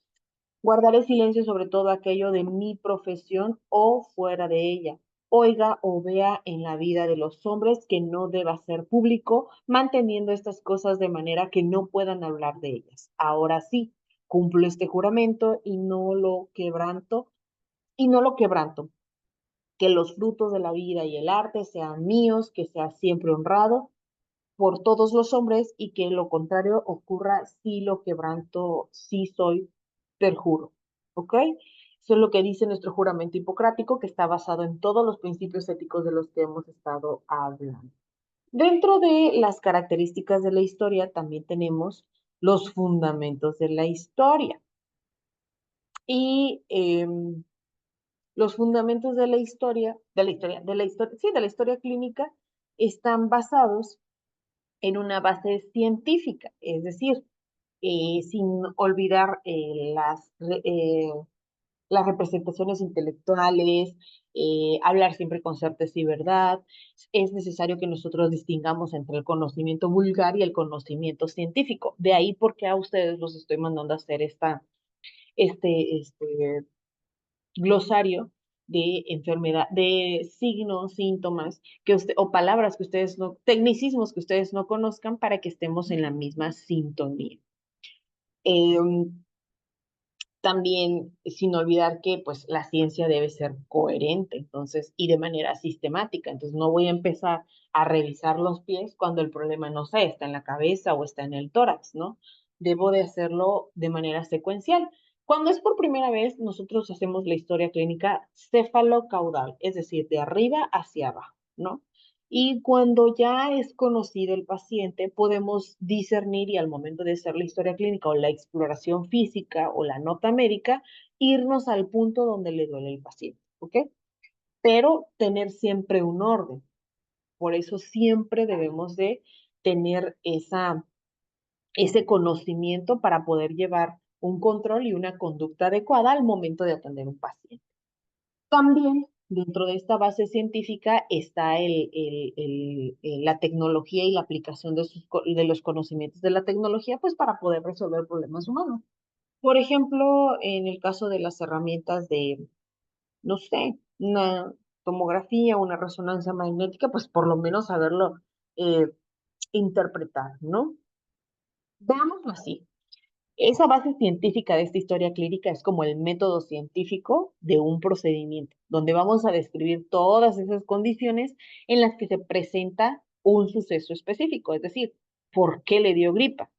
Guardaré silencio sobre todo aquello de mi profesión o fuera de ella. Oiga o vea en la vida de los hombres que no deba ser público, manteniendo estas cosas de manera que no puedan hablar de ellas. Ahora sí, cumplo este juramento y no lo quebranto. Que los frutos de la vida y el arte sean míos, que sea siempre honrado por todos los hombres y que lo contrario ocurra si lo quebranto, si soy perjuro. ¿Ok? Eso es lo que dice nuestro juramento hipocrático, que está basado en todos los principios éticos de los que hemos estado hablando. Dentro de las características de la historia también tenemos los fundamentos de la historia. Y los fundamentos de la historia clínica están basados en una base científica, es decir, sin olvidar las representaciones intelectuales, hablar siempre con certeza y verdad. Es necesario que nosotros distingamos entre el conocimiento vulgar y el conocimiento científico. De ahí porque a ustedes los estoy mandando a hacer este glosario de enfermedad, de signos, síntomas o palabras que ustedes no, tecnicismos que ustedes no conozcan para que estemos en la misma sintonía. Eh, También, sin olvidar que pues la ciencia debe ser coherente, entonces, y de manera sistemática. Entonces, no voy a empezar a revisar los pies cuando el problema, no sé, está en la cabeza o está en el tórax, ¿no? Debo de hacerlo de manera secuencial. Cuando es por primera vez, nosotros hacemos la historia clínica cefalocaudal, es decir, de arriba hacia abajo, ¿no? Y cuando ya es conocido el paciente, podemos discernir y al momento de hacer la historia clínica o la exploración física o la nota médica, irnos al punto donde le duele el paciente, ¿ok? Pero tener siempre un orden. Por eso siempre debemos de tener ese conocimiento para poder llevar un control y una conducta adecuada al momento de atender un paciente. También dentro de esta base científica está la tecnología y la aplicación de los conocimientos de la tecnología, pues para poder resolver problemas humanos. Por ejemplo, en el caso de las herramientas de, no sé, una tomografía, una resonancia magnética, pues por lo menos saberlo eh, interpretar, ¿no? Veámoslo así. Esa base científica de esta historia clínica es como el método científico de un procedimiento, donde vamos a describir todas esas condiciones en las que se presenta un suceso específico, es decir, ¿por qué le dio gripa?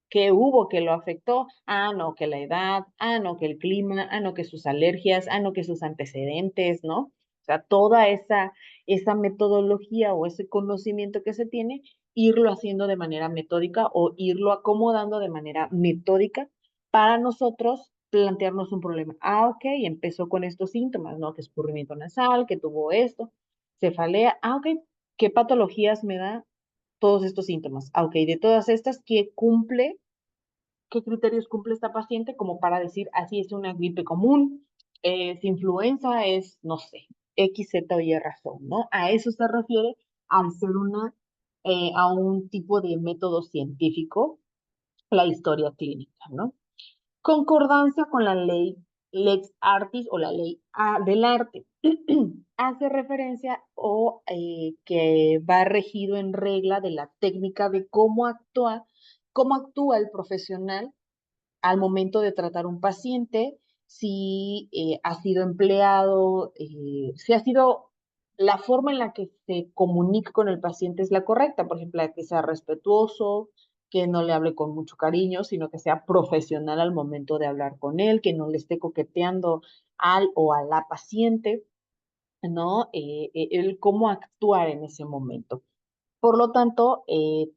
¿Qué hubo que lo afectó? Ah, no, que la edad, ah, no, que el clima, ah, no, que sus alergias, ah, no, que sus antecedentes, ¿no? O sea, toda esa metodología o ese conocimiento que se tiene, irlo haciendo de manera metódica o irlo acomodando de manera metódica para nosotros plantearnos un problema. Ah, ok, empezó con estos síntomas, ¿no? Que escurrimiento nasal, que tuvo esto, cefalea. Ah, ok, ¿qué patologías me da todos estos síntomas? Ah, ok, de todas estas, ¿qué criterios cumple esta paciente como para decir, así es una gripe común, es influenza, es, no sé, X, Z o Y razón, ¿no? A eso se refiere al ser a un tipo de método científico, la historia clínica, ¿no? Concordancia con la ley Lex Artis o la ley del arte. Hace referencia o que va regido en regla de la técnica de cómo actúa el profesional al momento de tratar un paciente, si ha sido empleado, si ha sido la forma en la que se comunica con el paciente es la correcta, por ejemplo, que sea respetuoso, que no le hable con mucho cariño, sino que sea profesional al momento de hablar con él, que no le esté coqueteando al o a la paciente, ¿no? El cómo actuar en ese momento. Por lo tanto,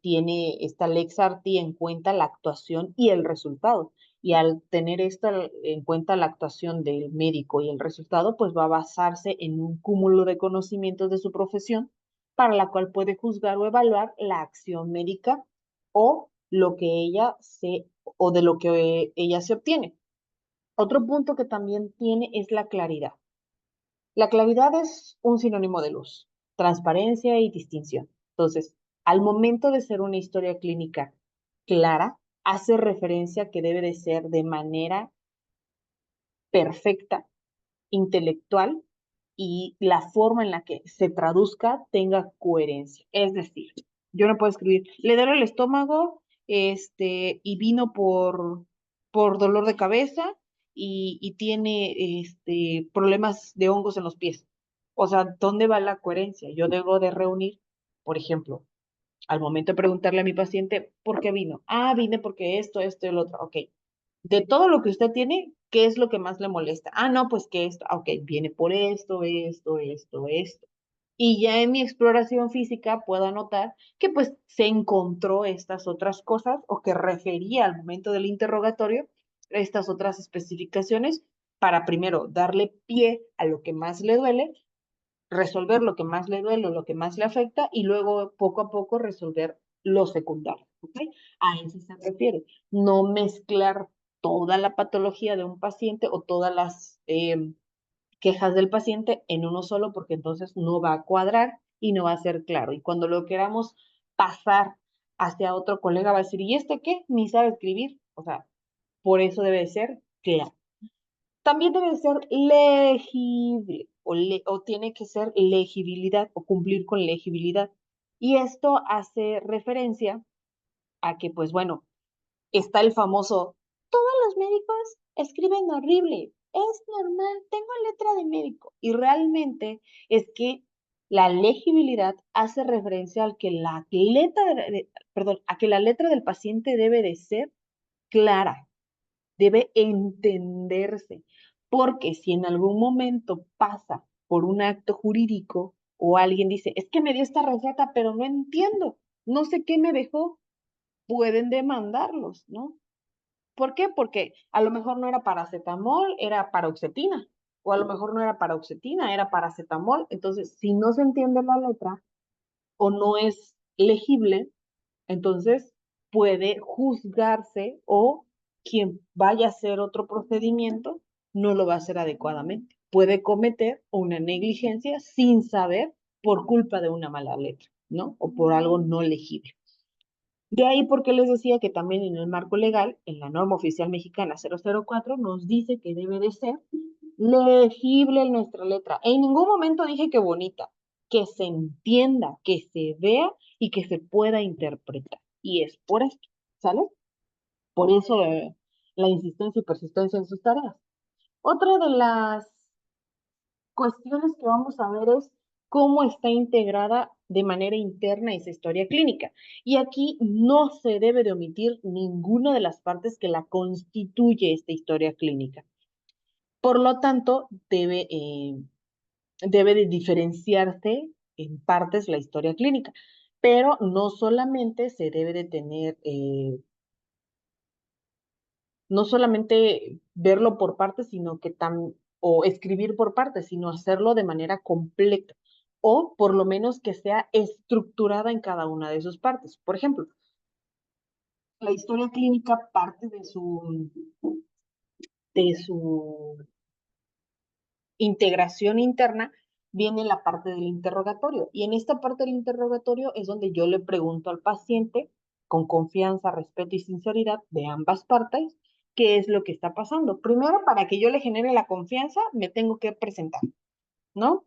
tiene esta Lex Arti en cuenta la actuación y el resultado. Y al tener esta en cuenta la actuación del médico y el resultado, pues va a basarse en un cúmulo de conocimientos de su profesión para la cual puede juzgar o evaluar la acción médica o lo que ella se o de lo que ella se obtiene. Otro punto que también tiene es la claridad. La claridad es un sinónimo de luz, transparencia y distinción. Entonces, al momento de ser una historia clínica clara, hace referencia que debe de ser de manera perfecta, intelectual y la forma en la que se traduzca tenga coherencia. Es decir, yo no puedo escribir, le duele el estómago, y vino por dolor de cabeza y tiene problemas de hongos en los pies. O sea, ¿dónde va la coherencia? Yo debo de reunir, por ejemplo, al momento de preguntarle a mi paciente, ¿por qué vino? Ah, vine porque esto y lo otro. Ok, de todo lo que usted tiene, ¿qué es lo que más le molesta? Ah, no, pues que esto, ok, viene por esto. Y ya en mi exploración física puedo anotar que pues se encontró estas otras cosas o que refería al momento del interrogatorio estas otras especificaciones para primero darle pie a lo que más le duele, resolver lo que más le duele o lo que más le afecta y luego poco a poco resolver lo secundario. ¿Ok? A eso se refiere. No mezclar toda la patología de un paciente o todas las quejas del paciente en uno solo porque entonces no va a cuadrar y no va a ser claro. Y cuando lo queramos pasar hacia otro colega va a decir, ¿y este qué? Ni sabe escribir. O sea, por eso debe ser claro. También debe ser legible o tiene que ser legibilidad o cumplir con legibilidad. Y esto hace referencia a que, pues bueno, está el famoso, todas los médicos escriben horrible, es normal, tengo letra de médico. Y realmente es que la legibilidad hace referencia al que la letra, perdón, a que la letra del paciente debe de ser clara, debe entenderse, porque si en algún momento pasa por un acto jurídico o alguien dice, es que me dio esta receta, pero no entiendo, no sé qué me dejó, pueden demandarlos, ¿no? ¿Por qué? Porque a lo mejor no era paracetamol, era paroxetina, o a lo mejor no era paroxetina, era paracetamol. Entonces, si no se entiende la letra o no es legible, entonces puede juzgarse o quien vaya a hacer otro procedimiento no lo va a hacer adecuadamente. Puede cometer una negligencia sin saber por culpa de una mala letra, ¿no? O por algo no legible. De ahí porque les decía que también en el marco legal, en la norma oficial mexicana 004, nos dice que debe de ser legible nuestra letra. En ningún momento dije que bonita, que se entienda, que se vea y que se pueda interpretar. Y es por esto, ¿sale? Por eso la insistencia y persistencia en sus tareas. Otra de las cuestiones que vamos a ver es cómo está integrada de manera interna esa historia clínica. Y aquí no se debe de omitir ninguna de las partes que la constituye esta historia clínica. Por lo tanto, debe de diferenciarse en partes la historia clínica, pero no solamente se debe de tener no solamente verlo por partes, sino que o escribir por partes, sino hacerlo de manera completa, o por lo menos que sea estructurada en cada una de sus partes. Por ejemplo, la historia clínica parte de su integración interna, viene la parte del interrogatorio. Y en esta parte del interrogatorio es donde yo le pregunto al paciente, con confianza, respeto y sinceridad de ambas partes, qué es lo que está pasando. Primero, para que yo le genere la confianza, me tengo que presentar, ¿no?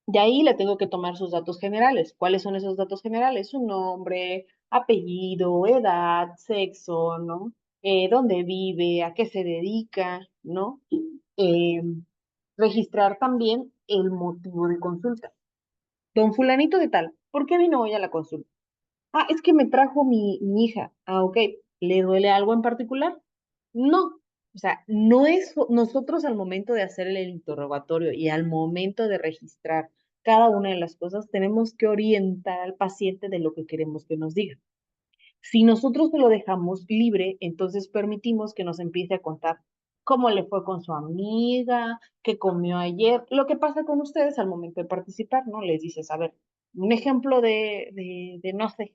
De ahí le tengo que tomar sus datos generales. ¿Cuáles son esos datos generales? Su nombre, apellido, edad, sexo, ¿no? Dónde vive, a qué se dedica, ¿no? Eh, registrar también el motivo de consulta. Don fulanito de tal, ¿por qué vino hoy a la consulta? Ah, es que me trajo mi hija. Ah, ok. ¿Le duele algo en particular? No. O sea, no es nosotros al momento de hacer el interrogatorio y al momento de registrar cada una de las cosas, tenemos que orientar al paciente de lo que queremos que nos diga. Si nosotros se lo dejamos libre, entonces permitimos que nos empiece a contar cómo le fue con su amiga, qué comió ayer, lo que pasa con ustedes al momento de participar, ¿no? Les dices, a ver, un ejemplo de no sé,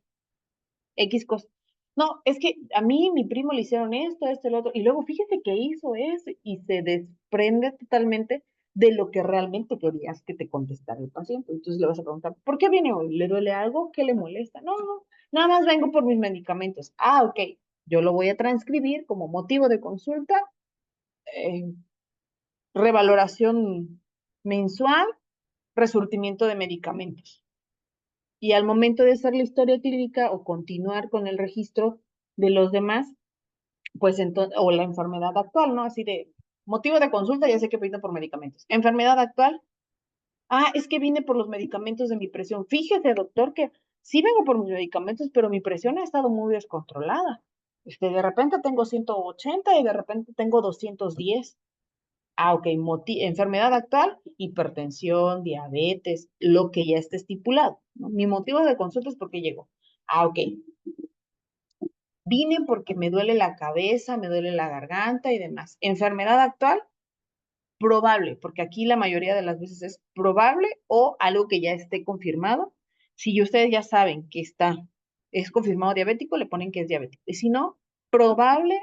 X cosa. No, es que a mí, mi primo le hicieron esto, el otro, y luego fíjese que hizo eso, y se desprende totalmente de lo que realmente querías que te contestara el paciente. Entonces le vas a preguntar, ¿por qué viene hoy? ¿Le duele algo? ¿Qué le molesta? No, no, nada más vengo por mis medicamentos. Ah, ok, yo lo voy a transcribir como motivo de consulta, eh, revaloración mensual, resurtimiento de medicamentos. Y al momento de hacer la historia clínica o continuar con el registro de los demás, pues entonces, o la enfermedad actual, ¿no? Así de motivo de consulta, ya sé que vino por medicamentos. Enfermedad actual, ah, es que vine por los medicamentos de mi presión. Fíjese, doctor, que sí vengo por mis medicamentos, pero mi presión ha estado muy descontrolada. De repente tengo 180 y de repente tengo 210. Ah, ok, enfermedad actual, hipertensión, diabetes, lo que ya está estipulado, ¿no? Mi motivo de consulta es porque llegó. Ah, ok. Vine porque me duele la cabeza, me duele la garganta y demás. Enfermedad actual, probable, porque aquí la mayoría de las veces es probable o algo que ya esté confirmado. Si ustedes ya saben que es confirmado diabético, le ponen que es diabético. Y si no, probable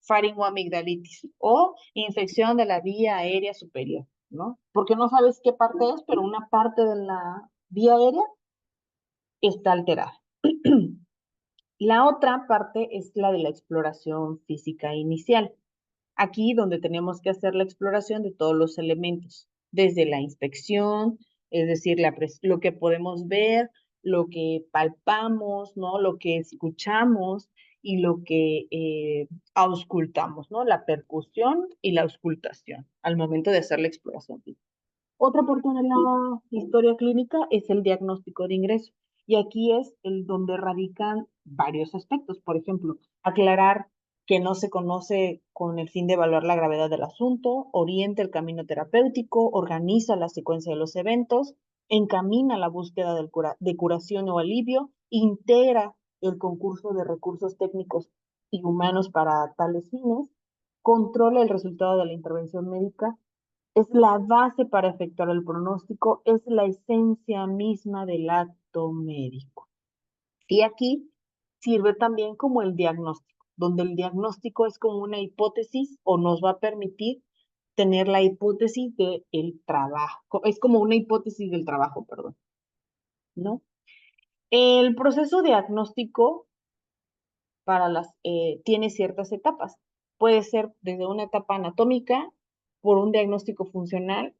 faringoamigdalitis o infección de la vía aérea superior, ¿no? Porque no sabes qué parte es, pero una parte de la vía aérea está alterada. La otra parte es la de la exploración física inicial. Aquí donde tenemos que hacer la exploración de todos los elementos, desde la inspección, es decir, lo que podemos ver, lo que palpamos, ¿no? Lo que escuchamos y lo que auscultamos, ¿no? La percusión y la auscultación al momento de hacer la exploración. Otra parte de la historia clínica es el diagnóstico de ingreso. Y aquí es el donde radican varios aspectos. Por ejemplo, aclarar que no se conoce con el fin de evaluar la gravedad del asunto, orienta el camino terapéutico, organiza la secuencia de los eventos, encamina la búsqueda de curación o alivio, integra el concurso de recursos técnicos y humanos para tales fines, controla el resultado de la intervención médica, es la base para efectuar el pronóstico, es la esencia misma del acto médico. Y aquí sirve también como el diagnóstico, donde el diagnóstico es como una hipótesis o nos va a permitir tener la hipótesis del trabajo, es como una hipótesis del trabajo, perdón, ¿no? El proceso diagnóstico tiene ciertas etapas. Puede ser desde una etapa anatómica, por un diagnóstico funcional,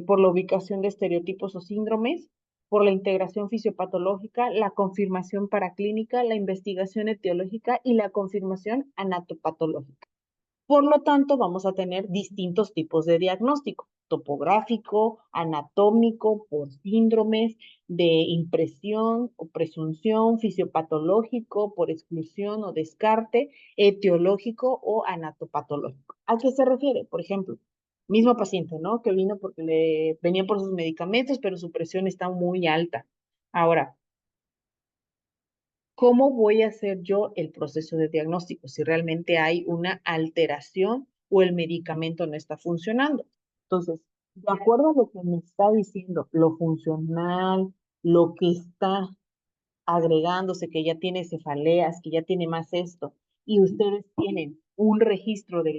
por la ubicación de estereotipos o síndromes, por la integración fisiopatológica, la confirmación paraclínica, la investigación etiológica y la confirmación anatopatológica. Por lo tanto, vamos a tener distintos tipos de diagnóstico: topográfico, anatómico, por síndromes, de impresión o presunción, fisiopatológico, por exclusión o descarte, etiológico o anatopatológico. ¿A qué se refiere? Por ejemplo, mismo paciente, ¿no? Que vino porque venía por sus medicamentos, pero su presión está muy alta. Ahora, ¿cómo voy a hacer yo el proceso de diagnóstico si realmente hay una alteración o el medicamento no está funcionando? Entonces, de acuerdo a lo que me está diciendo, lo funcional, lo que está agregándose, que ya tiene cefaleas, que ya tiene más esto, y ustedes tienen un registro de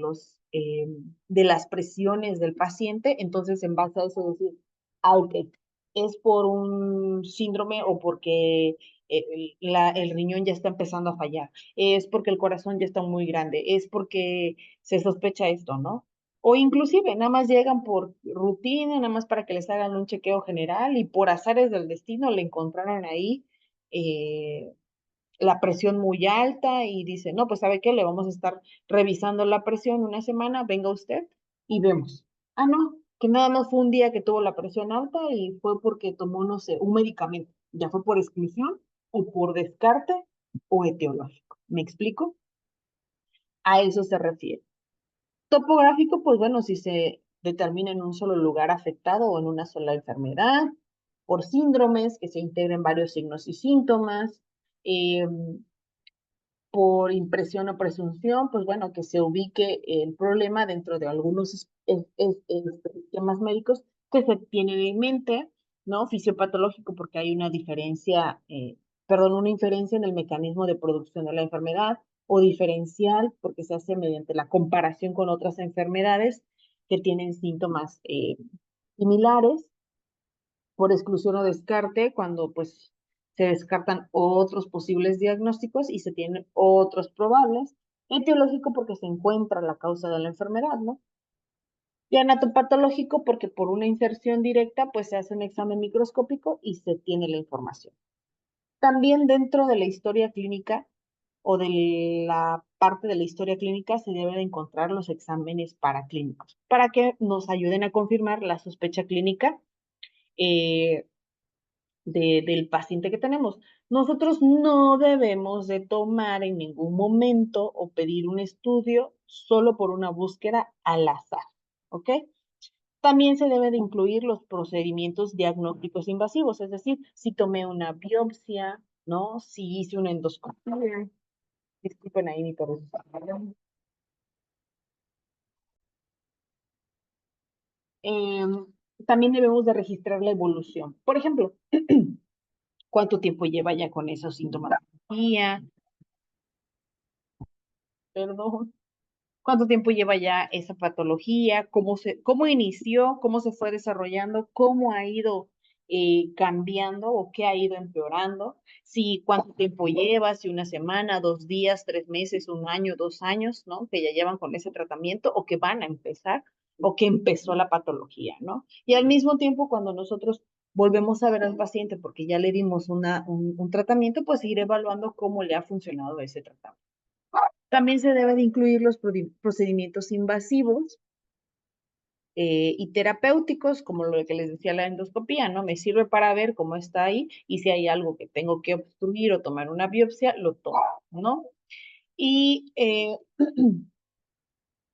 las presiones del paciente, entonces en base a eso decir, ok, es por un síndrome o porque el riñón ya está empezando a fallar, es porque el corazón ya está muy grande, es porque se sospecha esto, ¿no? O inclusive nada más llegan por rutina, nada más para que les hagan un chequeo general y por azares del destino le encontraron ahí eh, la presión muy alta y dice, no, pues ¿sabe qué? Le vamos a estar revisando la presión una semana, venga usted y vemos. Ah, no, que nada más fue un día que tuvo la presión alta y fue porque tomó, no sé, un medicamento. Ya fue por exclusión o por descarte o etiológico. ¿Me explico? A eso se refiere. Topográfico, pues bueno, si se determina en un solo lugar afectado o en una sola enfermedad, por síndromes, que se integren varios signos y síntomas, eh, por impresión o presunción, pues bueno, que se ubique el problema dentro de algunos esquemas médicos que se tienen en mente, ¿no? Fisiopatológico, porque hay una diferencia, una inferencia en el mecanismo de producción de la enfermedad, o diferencial, porque se hace mediante la comparación con otras enfermedades que tienen síntomas similares, por exclusión o descarte, cuando pues se descartan otros posibles diagnósticos y se tienen otros probables. Etiológico porque se encuentra la causa de la enfermedad, ¿no? Y anatopatológico porque por una inserción directa pues se hace un examen microscópico y se tiene la información. También dentro de la historia clínica o de la parte de la historia clínica se deben de encontrar los exámenes paraclínicos para que nos ayuden a confirmar la sospecha clínica eh, del paciente que tenemos. Nosotros no debemos de tomar en ningún momento o pedir un estudio solo por una búsqueda al azar, ¿ok? También se debe de incluir los procedimientos diagnósticos invasivos, es decir, si tomé una biopsia, ¿no? Si hice una endoscopia. Disculpen ahí mi perro. Eh, También debemos de registrar la evolución. Por ejemplo, cuánto tiempo lleva ya con esos síntomas. Perdón. ¿Cuánto tiempo lleva ya esa patología? ¿Cómo inició? ¿Cómo se fue desarrollando? ¿Cómo ha ido cambiando o qué ha ido empeorando? Si cuánto tiempo lleva, si una semana, 2 días, 3 meses, un año, 2 años, ¿no? Que ya llevan con ese tratamiento o que van a empezar o que empezó la patología, ¿no? Y al mismo tiempo, cuando nosotros volvemos a ver al paciente porque ya le dimos un tratamiento, pues ir evaluando cómo le ha funcionado ese tratamiento. También se debe de incluir los procedimientos invasivos y terapéuticos, como lo que les decía la endoscopía, ¿no? Me sirve para ver cómo está ahí y si hay algo que tengo que obstruir o tomar una biopsia, lo tomo, ¿no? Y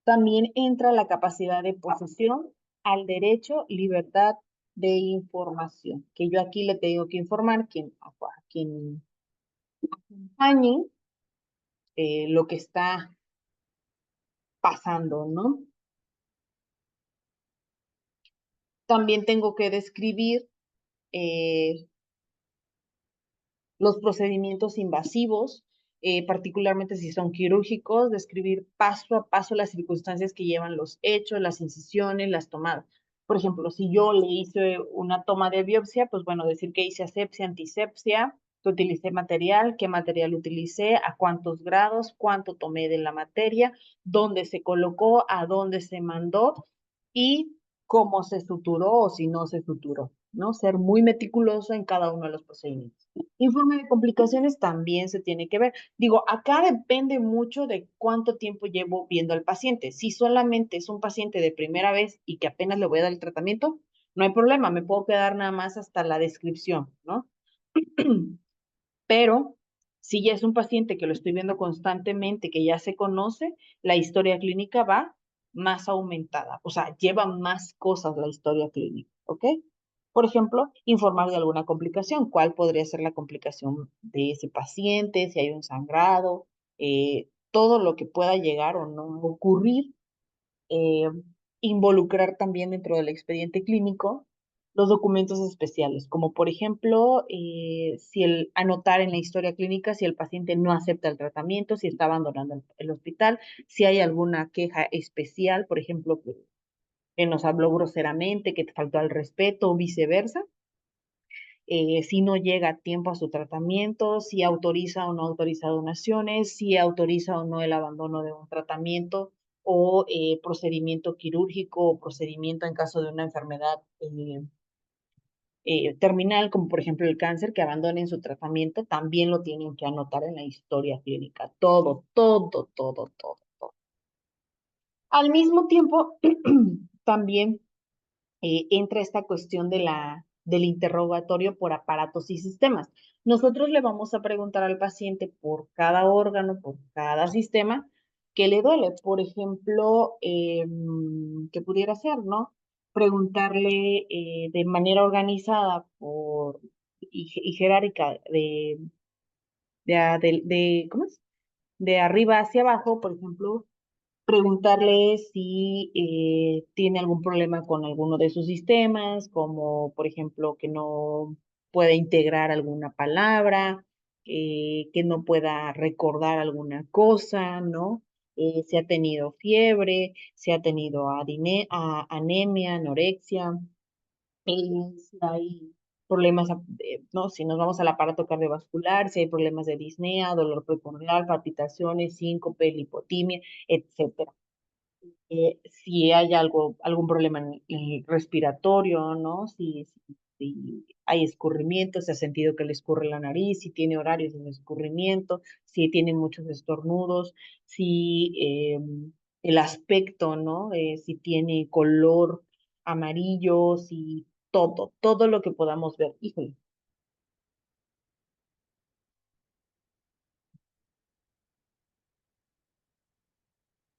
también entra la capacidad de posesión al derecho, libertad de información, que yo aquí le tengo que informar a quien acompañe lo que está pasando, ¿no? También tengo que describir eh, los procedimientos invasivos, particularmente si son quirúrgicos, describir paso a paso las circunstancias que llevan los hechos, las incisiones, las tomadas. Por ejemplo, si yo le hice una toma de biopsia, pues bueno, decir que hice asepsia, antisepsia, que utilicé material, qué material utilicé, a cuántos grados, cuánto tomé de la materia, dónde se colocó, a dónde se mandó y cómo se suturó o si no se suturó, ¿no? Ser muy meticuloso en cada uno de los procedimientos. Informe de complicaciones también se tiene que ver. Digo, acá depende mucho de cuánto tiempo llevo viendo al paciente. Si solamente es un paciente de primera vez y que apenas le voy a dar el tratamiento, no hay problema, me puedo quedar nada más hasta la descripción, ¿no? Pero si ya es un paciente que lo estoy viendo constantemente, que ya se conoce, la historia clínica va más aumentada, o sea, lleva más cosas la historia clínica, ¿ok? Por ejemplo, informar de alguna complicación, cuál podría ser la complicación de ese paciente, si hay un sangrado, todo lo que pueda llegar o no ocurrir, eh, involucrar también dentro del expediente clínico los documentos especiales, como por ejemplo, si anotar en la historia clínica si el paciente no acepta el tratamiento, si está abandonando el hospital, si hay alguna queja especial, por ejemplo, que nos habló groseramente, que te faltó al respeto o viceversa, si no llega a tiempo a su tratamiento, si autoriza o no autoriza donaciones, si autoriza o no el abandono de un tratamiento o procedimiento quirúrgico o procedimiento en caso de una enfermedad terminal, como por ejemplo el cáncer, que abandonen su tratamiento, también lo tienen que anotar en la historia clínica. Todo, todo, todo, todo, todo. Al mismo tiempo, también entra esta cuestión del interrogatorio por aparatos y sistemas. Nosotros le vamos a preguntar al paciente por cada órgano, por cada sistema, qué le duele. Por ejemplo, ¿qué pudiera ser, no? Preguntarle de manera organizada y jerárquica ¿cómo es? De arriba hacia abajo, por ejemplo, preguntarle si tiene algún problema con alguno de sus sistemas, como por ejemplo que no pueda integrar alguna palabra, que no pueda recordar alguna cosa, ¿no? Si ha tenido fiebre, si ha tenido anemia, anorexia, si hay problemas, ¿no? Si nos vamos al aparato cardiovascular, si hay problemas de disnea, dolor precordial, palpitaciones, síncope, lipotimia, etcétera. Si hay algún problema en el respiratorio, ¿no? Si hay escurrimiento, si ha sentido que le escurre la nariz, si tiene horarios de escurrimiento, si tiene muchos estornudos, si el aspecto, ¿no? Si tiene color amarillo, si todo lo que podamos ver. Híjole,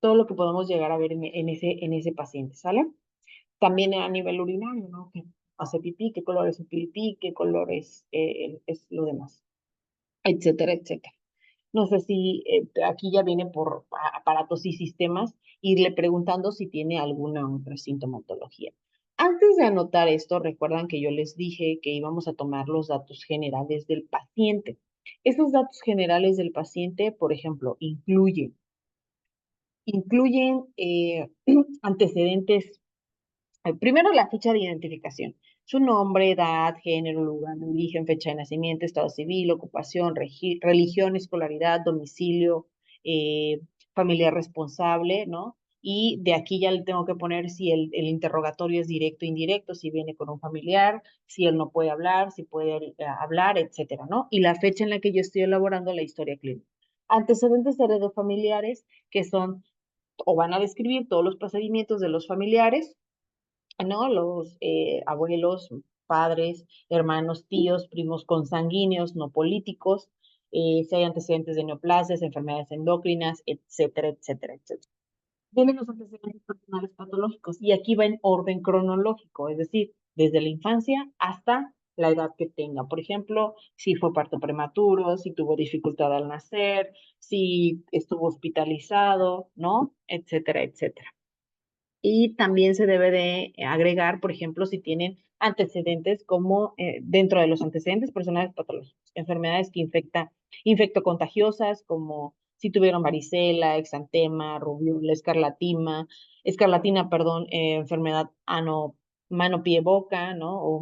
todo lo que podamos llegar a ver en ese paciente, ¿sale? También a nivel urinario, ¿no? Que hace pipí, qué color es el pipí, qué color es lo demás, etcétera, etcétera. No sé si aquí ya viene por aparatos y sistemas, irle preguntando si tiene alguna otra sintomatología. Antes de anotar esto, recuerdan que yo les dije que íbamos a tomar los datos generales del paciente. Esos datos generales del paciente, por ejemplo, incluyen antecedentes. Primero, la ficha de identificación. Su nombre, edad, género, lugar de origen, fecha de nacimiento, estado civil, ocupación, religión, escolaridad, domicilio, familiar responsable, ¿no? y de aquí ya le tengo que poner si el interrogatorio es directo o indirecto, si viene con un familiar, si él no puede hablar, si puede hablar, etcétera, ¿no? Y la fecha en la que yo estoy elaborando la historia clínica. Antecedentes heredofamiliares, que son o van a describir todos los procedimientos de los familiares, ¿no? Los abuelos, padres, hermanos, tíos, primos consanguíneos, no políticos, si hay antecedentes de neoplasias, enfermedades endocrinas, etcétera, etcétera, etcétera. Vienen los antecedentes personales patológicos y aquí va en orden cronológico, es decir, desde la infancia hasta la edad que tenga. Por ejemplo, si fue parto prematuro, si tuvo dificultad al nacer, si estuvo hospitalizado, ¿no? Etcétera, etcétera. Y también se debe de agregar, por ejemplo, si tienen antecedentes como dentro de los antecedentes personales patológicos, enfermedades que infectocontagiosas como si tuvieron varicela, exantema, rubiola, escarlatina, perdón, enfermedad mano, pie, boca, ¿no? O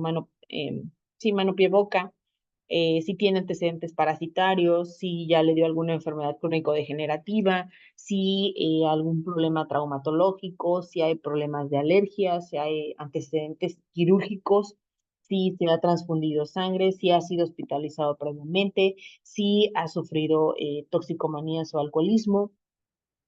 sí, mano, pie, boca, si tiene antecedentes parasitarios, si ya le dio alguna enfermedad crónico-degenerativa, si algún problema traumatológico, si hay problemas de alergia, si hay antecedentes quirúrgicos, si se ha transfundido sangre, si ha sido hospitalizado previamente, si ha sufrido toxicomanías o alcoholismo,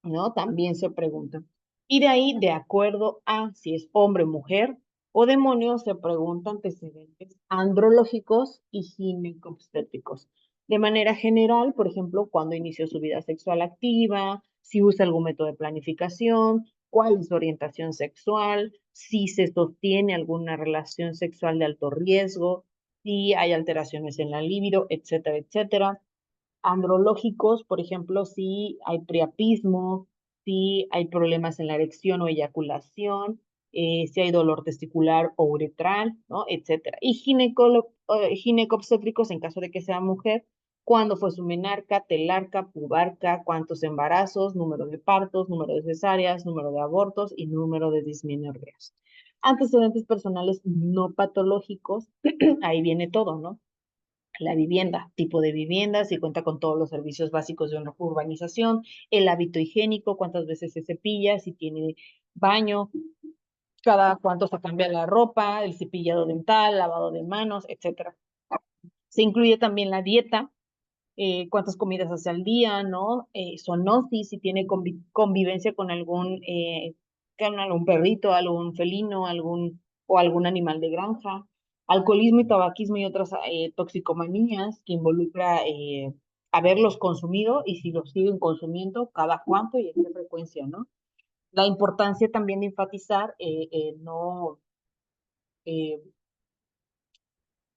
¿no? También se pregunta. Y de ahí, de acuerdo a si es hombre, mujer o demonio, se preguntan antecedentes andrológicos y ginecobstétricos. De manera general, por ejemplo, cuando inició su vida sexual activa, si usa algún método de planificación, cuál es su orientación sexual, si se sostiene alguna relación sexual de alto riesgo, si hay alteraciones en la libido, etcétera, etcétera. Andrológicos, por ejemplo, si hay priapismo, si hay problemas en la erección o eyaculación, si hay dolor testicular o uretral, ¿no? Etcétera. Y ginecobstétricos en caso de que sea mujer, cuándo fue su menarca, telarca, pubarca, cuántos embarazos, número de partos, número de cesáreas, número de abortos y número de dismenorreas. Antecedentes personales no patológicos, ahí viene todo, ¿no? La vivienda, tipo de vivienda, si cuenta con todos los servicios básicos de una urbanización, el hábito higiénico, cuántas veces se cepilla, si tiene baño, cada cuánto se cambia la ropa, el cepillado dental, lavado de manos, etcétera. Se incluye también la dieta, cuántas comidas hace al día, ¿no? Zoonosis, si tiene convivencia con algún perrito, algún felino, o algún animal de granja. Alcoholismo y tabaquismo y otras toxicomanías que involucra haberlos consumido y si los siguen consumiendo, cada cuánto y en qué frecuencia, ¿no? La importancia también de enfatizar no eh,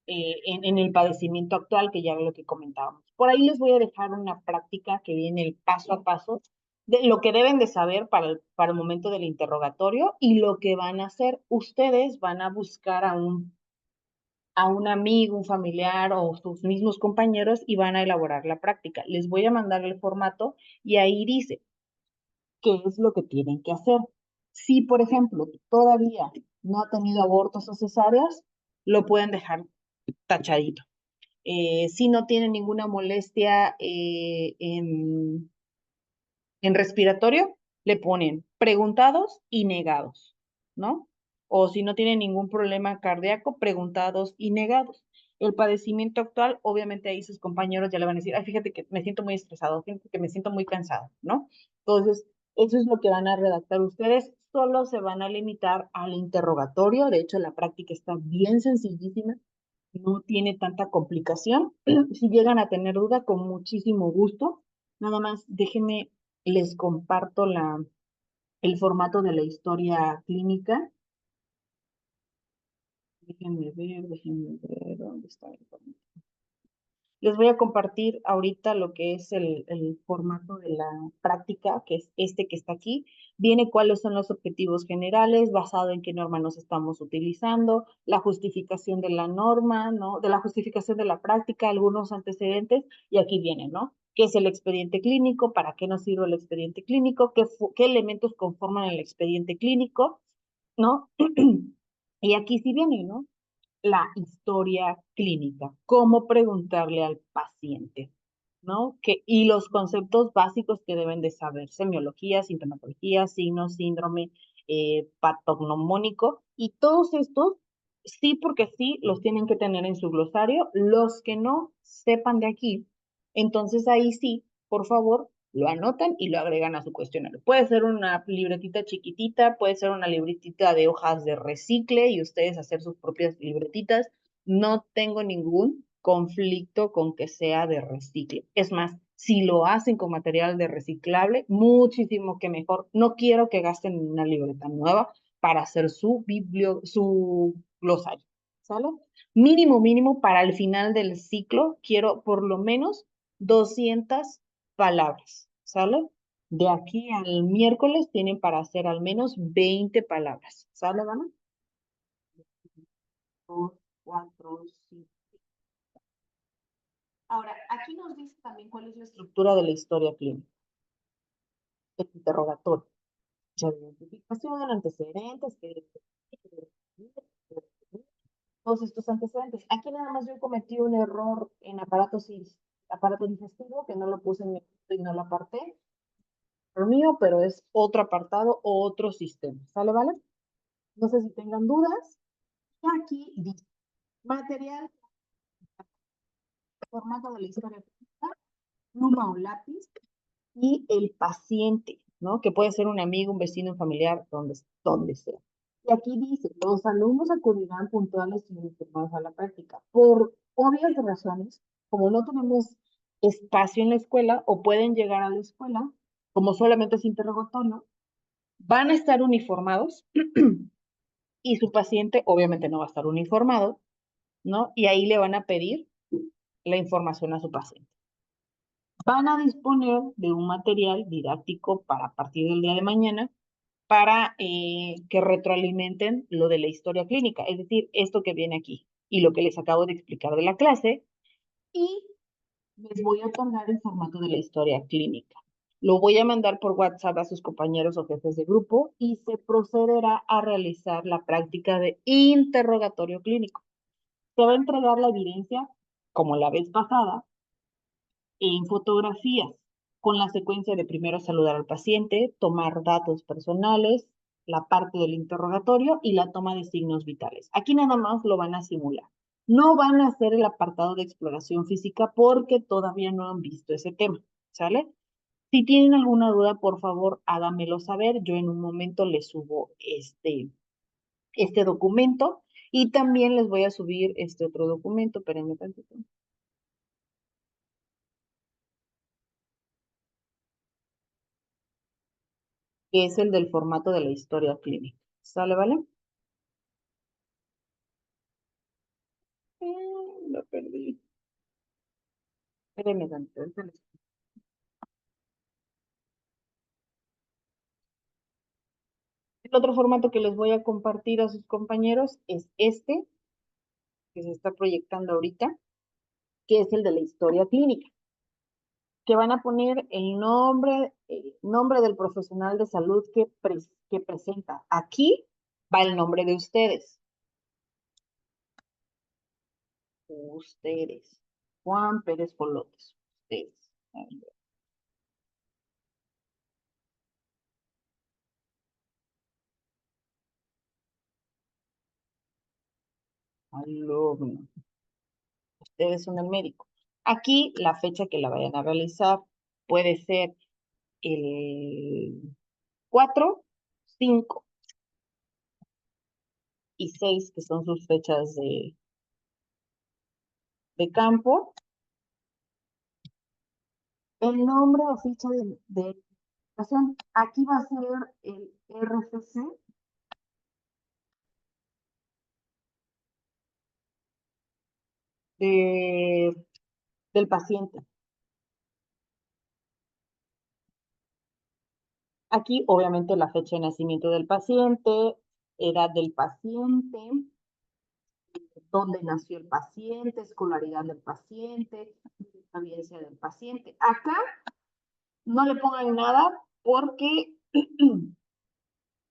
en el padecimiento actual, que ya ve lo que comentábamos. Por ahí les voy a dejar una práctica que viene el paso a paso de lo que deben de saber para el momento del interrogatorio y lo que van a hacer. Ustedes van a buscar a un amigo, un familiar o sus mismos compañeros y van a elaborar la práctica. Les voy a mandar el formato y ahí dice qué es lo que tienen que hacer. Si, por ejemplo, todavía no ha tenido abortos o cesáreas, lo pueden dejar tachadito. Si no tienen ninguna molestia en respiratorio, le ponen preguntados y negados, ¿no? O si no tienen ningún problema cardíaco, preguntados y negados. El padecimiento actual, obviamente ahí sus compañeros ya le van a decir, ay, fíjate que me siento muy estresado, fíjate que me siento muy cansado, ¿no? Entonces, eso es lo que van a redactar ustedes. Solo se van a limitar al interrogatorio. De hecho, la práctica está bien sencillísima, no tiene tanta complicación. Si llegan a tener duda, con muchísimo gusto. Nada más, déjenme, les comparto el formato de la historia clínica. Déjenme ver dónde está el formato. Les voy a compartir ahorita lo que es el formato de la práctica, que es este que está aquí. Viene cuáles son los objetivos generales, basado en qué norma nos estamos utilizando, la justificación de la norma, ¿no? De la justificación de la práctica, algunos antecedentes, y aquí viene, ¿no? ¿Qué es el expediente clínico? ¿Para qué nos sirve el expediente clínico? ¿Qué elementos conforman el expediente clínico? ¿No? Y aquí sí viene, ¿no? La historia clínica, cómo preguntarle al paciente. ¿no? Y los conceptos básicos que deben de saber, semiología, sintomatología, signo, síndrome, patognomónico, y todos estos, sí porque sí, los tienen que tener en su glosario. Los que no sepan de aquí, entonces ahí sí, por favor, lo anotan y lo agregan a su cuestionario. Puede ser una libretita chiquitita, puede ser una libretita de hojas de recicle y ustedes hacer sus propias libretitas. No tengo ningún conflicto con que sea de recicle. Es más, si lo hacen con material de reciclable, muchísimo que mejor. No quiero que gasten una libreta nueva para hacer su glosario, ¿sale? Mínimo, mínimo, para el final del ciclo, quiero por lo menos 200 palabras, ¿sale? De aquí al miércoles tienen para hacer al menos 20 palabras, ¿sale, Dana? 2, 4, 5. Ahora, aquí nos dice también cuál es la estructura de la historia clínica. El interrogatorio, fecha de identificación, antecedentes, todos estos antecedentes. Aquí nada más yo cometí un error en aparato digestivo, que no lo puse en mi y no lo aparté. Lo mío, pero es otro apartado o otro sistema. ¿Sale, vale? No sé si tengan dudas. Y aquí dice material, formato de la historia clínica, pluma o lápiz, y el paciente, ¿no? Que puede ser un amigo, un vecino, un familiar, donde sea. Y aquí dice, los alumnos acudirán puntuales y informados a la práctica. Por obvias razones, como no tenemos espacio en la escuela o pueden llegar a la escuela, como solamente es interrogatorio, van a estar uniformados y su paciente obviamente no va a estar uniformado, ¿no? Y ahí le van a pedir la información a su paciente. Van a disponer de un material didáctico para a partir del día de mañana para que retroalimenten lo de la historia clínica, es decir, esto que viene aquí y lo que les acabo de explicar de la clase, y les voy a otorgar el formato de la historia clínica. Lo voy a mandar por WhatsApp a sus compañeros o jefes de grupo y se procederá a realizar la práctica de interrogatorio clínico. Se va a entregar la evidencia, como la vez pasada, en fotografías, con la secuencia de primero saludar al paciente, tomar datos personales, la parte del interrogatorio y la toma de signos vitales. Aquí nada más lo van a simular. No van a hacer el apartado de exploración física porque todavía no han visto ese tema, ¿sale? Si tienen alguna duda, por favor, háganmelo saber. Yo en un momento les subo este documento y también les voy a subir este otro documento, espérenme tantito, que es el del formato de la historia clínica. ¿Sale, vale? Lo perdí. Espérenme tantito, el otro formato que les voy a compartir a sus compañeros es este, que se está proyectando ahorita, que es el de la historia clínica, que van a poner el nombre del profesional de salud que presenta. Aquí va el nombre de ustedes. Ustedes. Juan Pérez Polotes. Ustedes. Alumno. Ustedes son el médico. Aquí la fecha que la vayan a realizar puede ser el 4, 5 y 6, que son sus fechas de campo. El nombre o ficha de educación, aquí va a ser el RFC de, del paciente. Aquí, obviamente, la fecha de nacimiento del paciente, edad del paciente, dónde nació el paciente, escolaridad del paciente, experiencia del paciente. Acá no le pongan nada porque,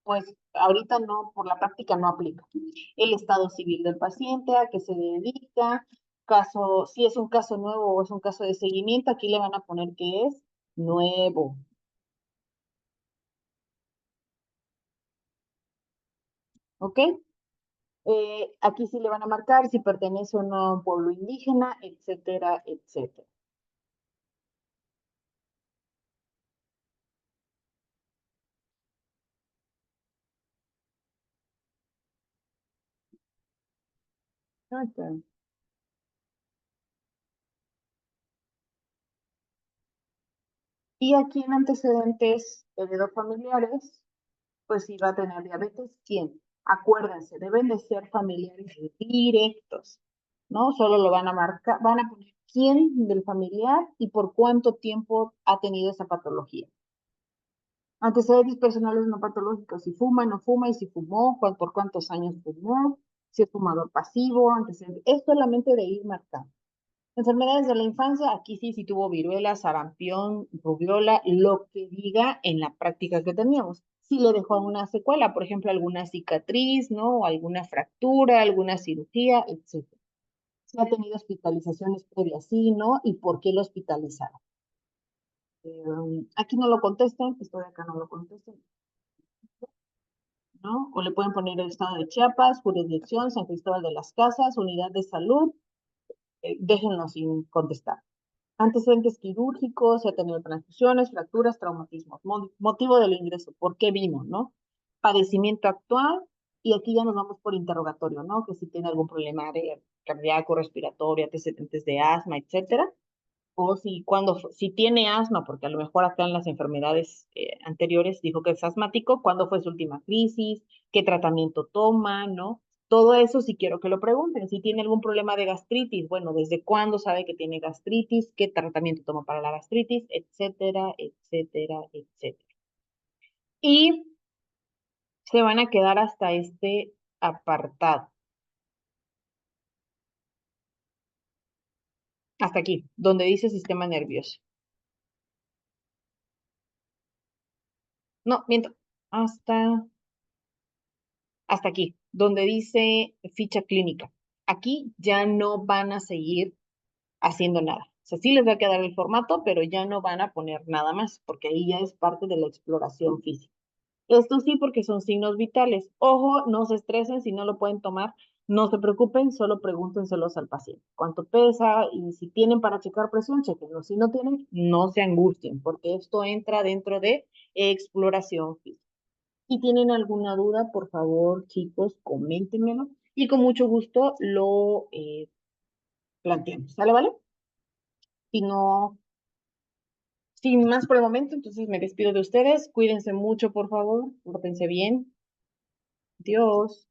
pues, ahorita no, por la práctica no aplica. El estado civil del paciente, a qué se dedica, caso, si es un caso nuevo o es un caso de seguimiento, aquí le van a poner que es nuevo, ¿ok? Aquí sí le van a marcar si pertenece o no a un pueblo indígena, etcétera, etcétera. Ok. Y aquí en antecedentes heredofamiliares, pues si va a tener diabetes, ¿quién? Acuérdense, deben de ser familiares directos, ¿no? Solo lo van a marcar, van a poner quién del familiar y por cuánto tiempo ha tenido esa patología. Antecedentes personales no patológicos, si fuma, no fuma, y si fumó, por cuántos años fumó, si es fumador pasivo, antecedentes. Es solamente de ir marcando. Enfermedades de la infancia, aquí sí, si tuvo viruela, sarampión, rubiola, lo que diga en la práctica que teníamos. Si le dejó una secuela, por ejemplo, alguna cicatriz, ¿no? O alguna fractura, alguna cirugía, etcétera. Si ha tenido hospitalizaciones previas, sí, ¿no? ¿Y por qué lo hospitalizaron? Aquí no lo contestan, esto de acá no lo contestan, ¿no? O le pueden poner el estado de Chiapas, jurisdicción, San Cristóbal de las Casas, unidad de salud, déjenlo sin contestar. Antecedentes quirúrgicos, se ha tenido transfusiones, fracturas, traumatismos, motivo del ingreso, ¿por qué vino, no? Padecimiento actual, y aquí ya nos vamos por interrogatorio, ¿no? Que si tiene algún problema de cardíaco, respiratorio, antecedentes de asma, etcétera, o si si tiene asma, porque a lo mejor acá en las enfermedades anteriores dijo que es asmático, ¿cuándo fue su última crisis? ¿Qué tratamiento toma? ¿No? Todo eso sí quiero que lo pregunten. Si tiene algún problema de gastritis, bueno, ¿desde cuándo sabe que tiene gastritis? ¿Qué tratamiento toma para la gastritis? Etcétera, etcétera, etcétera. Y se van a quedar hasta este apartado, hasta aquí, donde dice sistema nervioso. No, miento, hasta hasta aquí, donde dice ficha clínica. Aquí ya no van a seguir haciendo nada. O sea, sí les va a quedar el formato, pero ya no van a poner nada más, porque ahí ya es parte de la exploración física. Esto sí, porque son signos vitales. Ojo, no se estresen si no lo pueden tomar. No se preocupen, solo pregúntenselos al paciente. ¿Cuánto pesa? Y si tienen para checar presión, chequenlo. Si no tienen, no se angustien, porque esto entra dentro de exploración física. Si tienen alguna duda, por favor, chicos, coméntenmelo y con mucho gusto lo planteamos. ¿Sale, vale? Si no, sin más por el momento, entonces me despido de ustedes. Cuídense mucho, por favor. Pórtense bien. Adiós.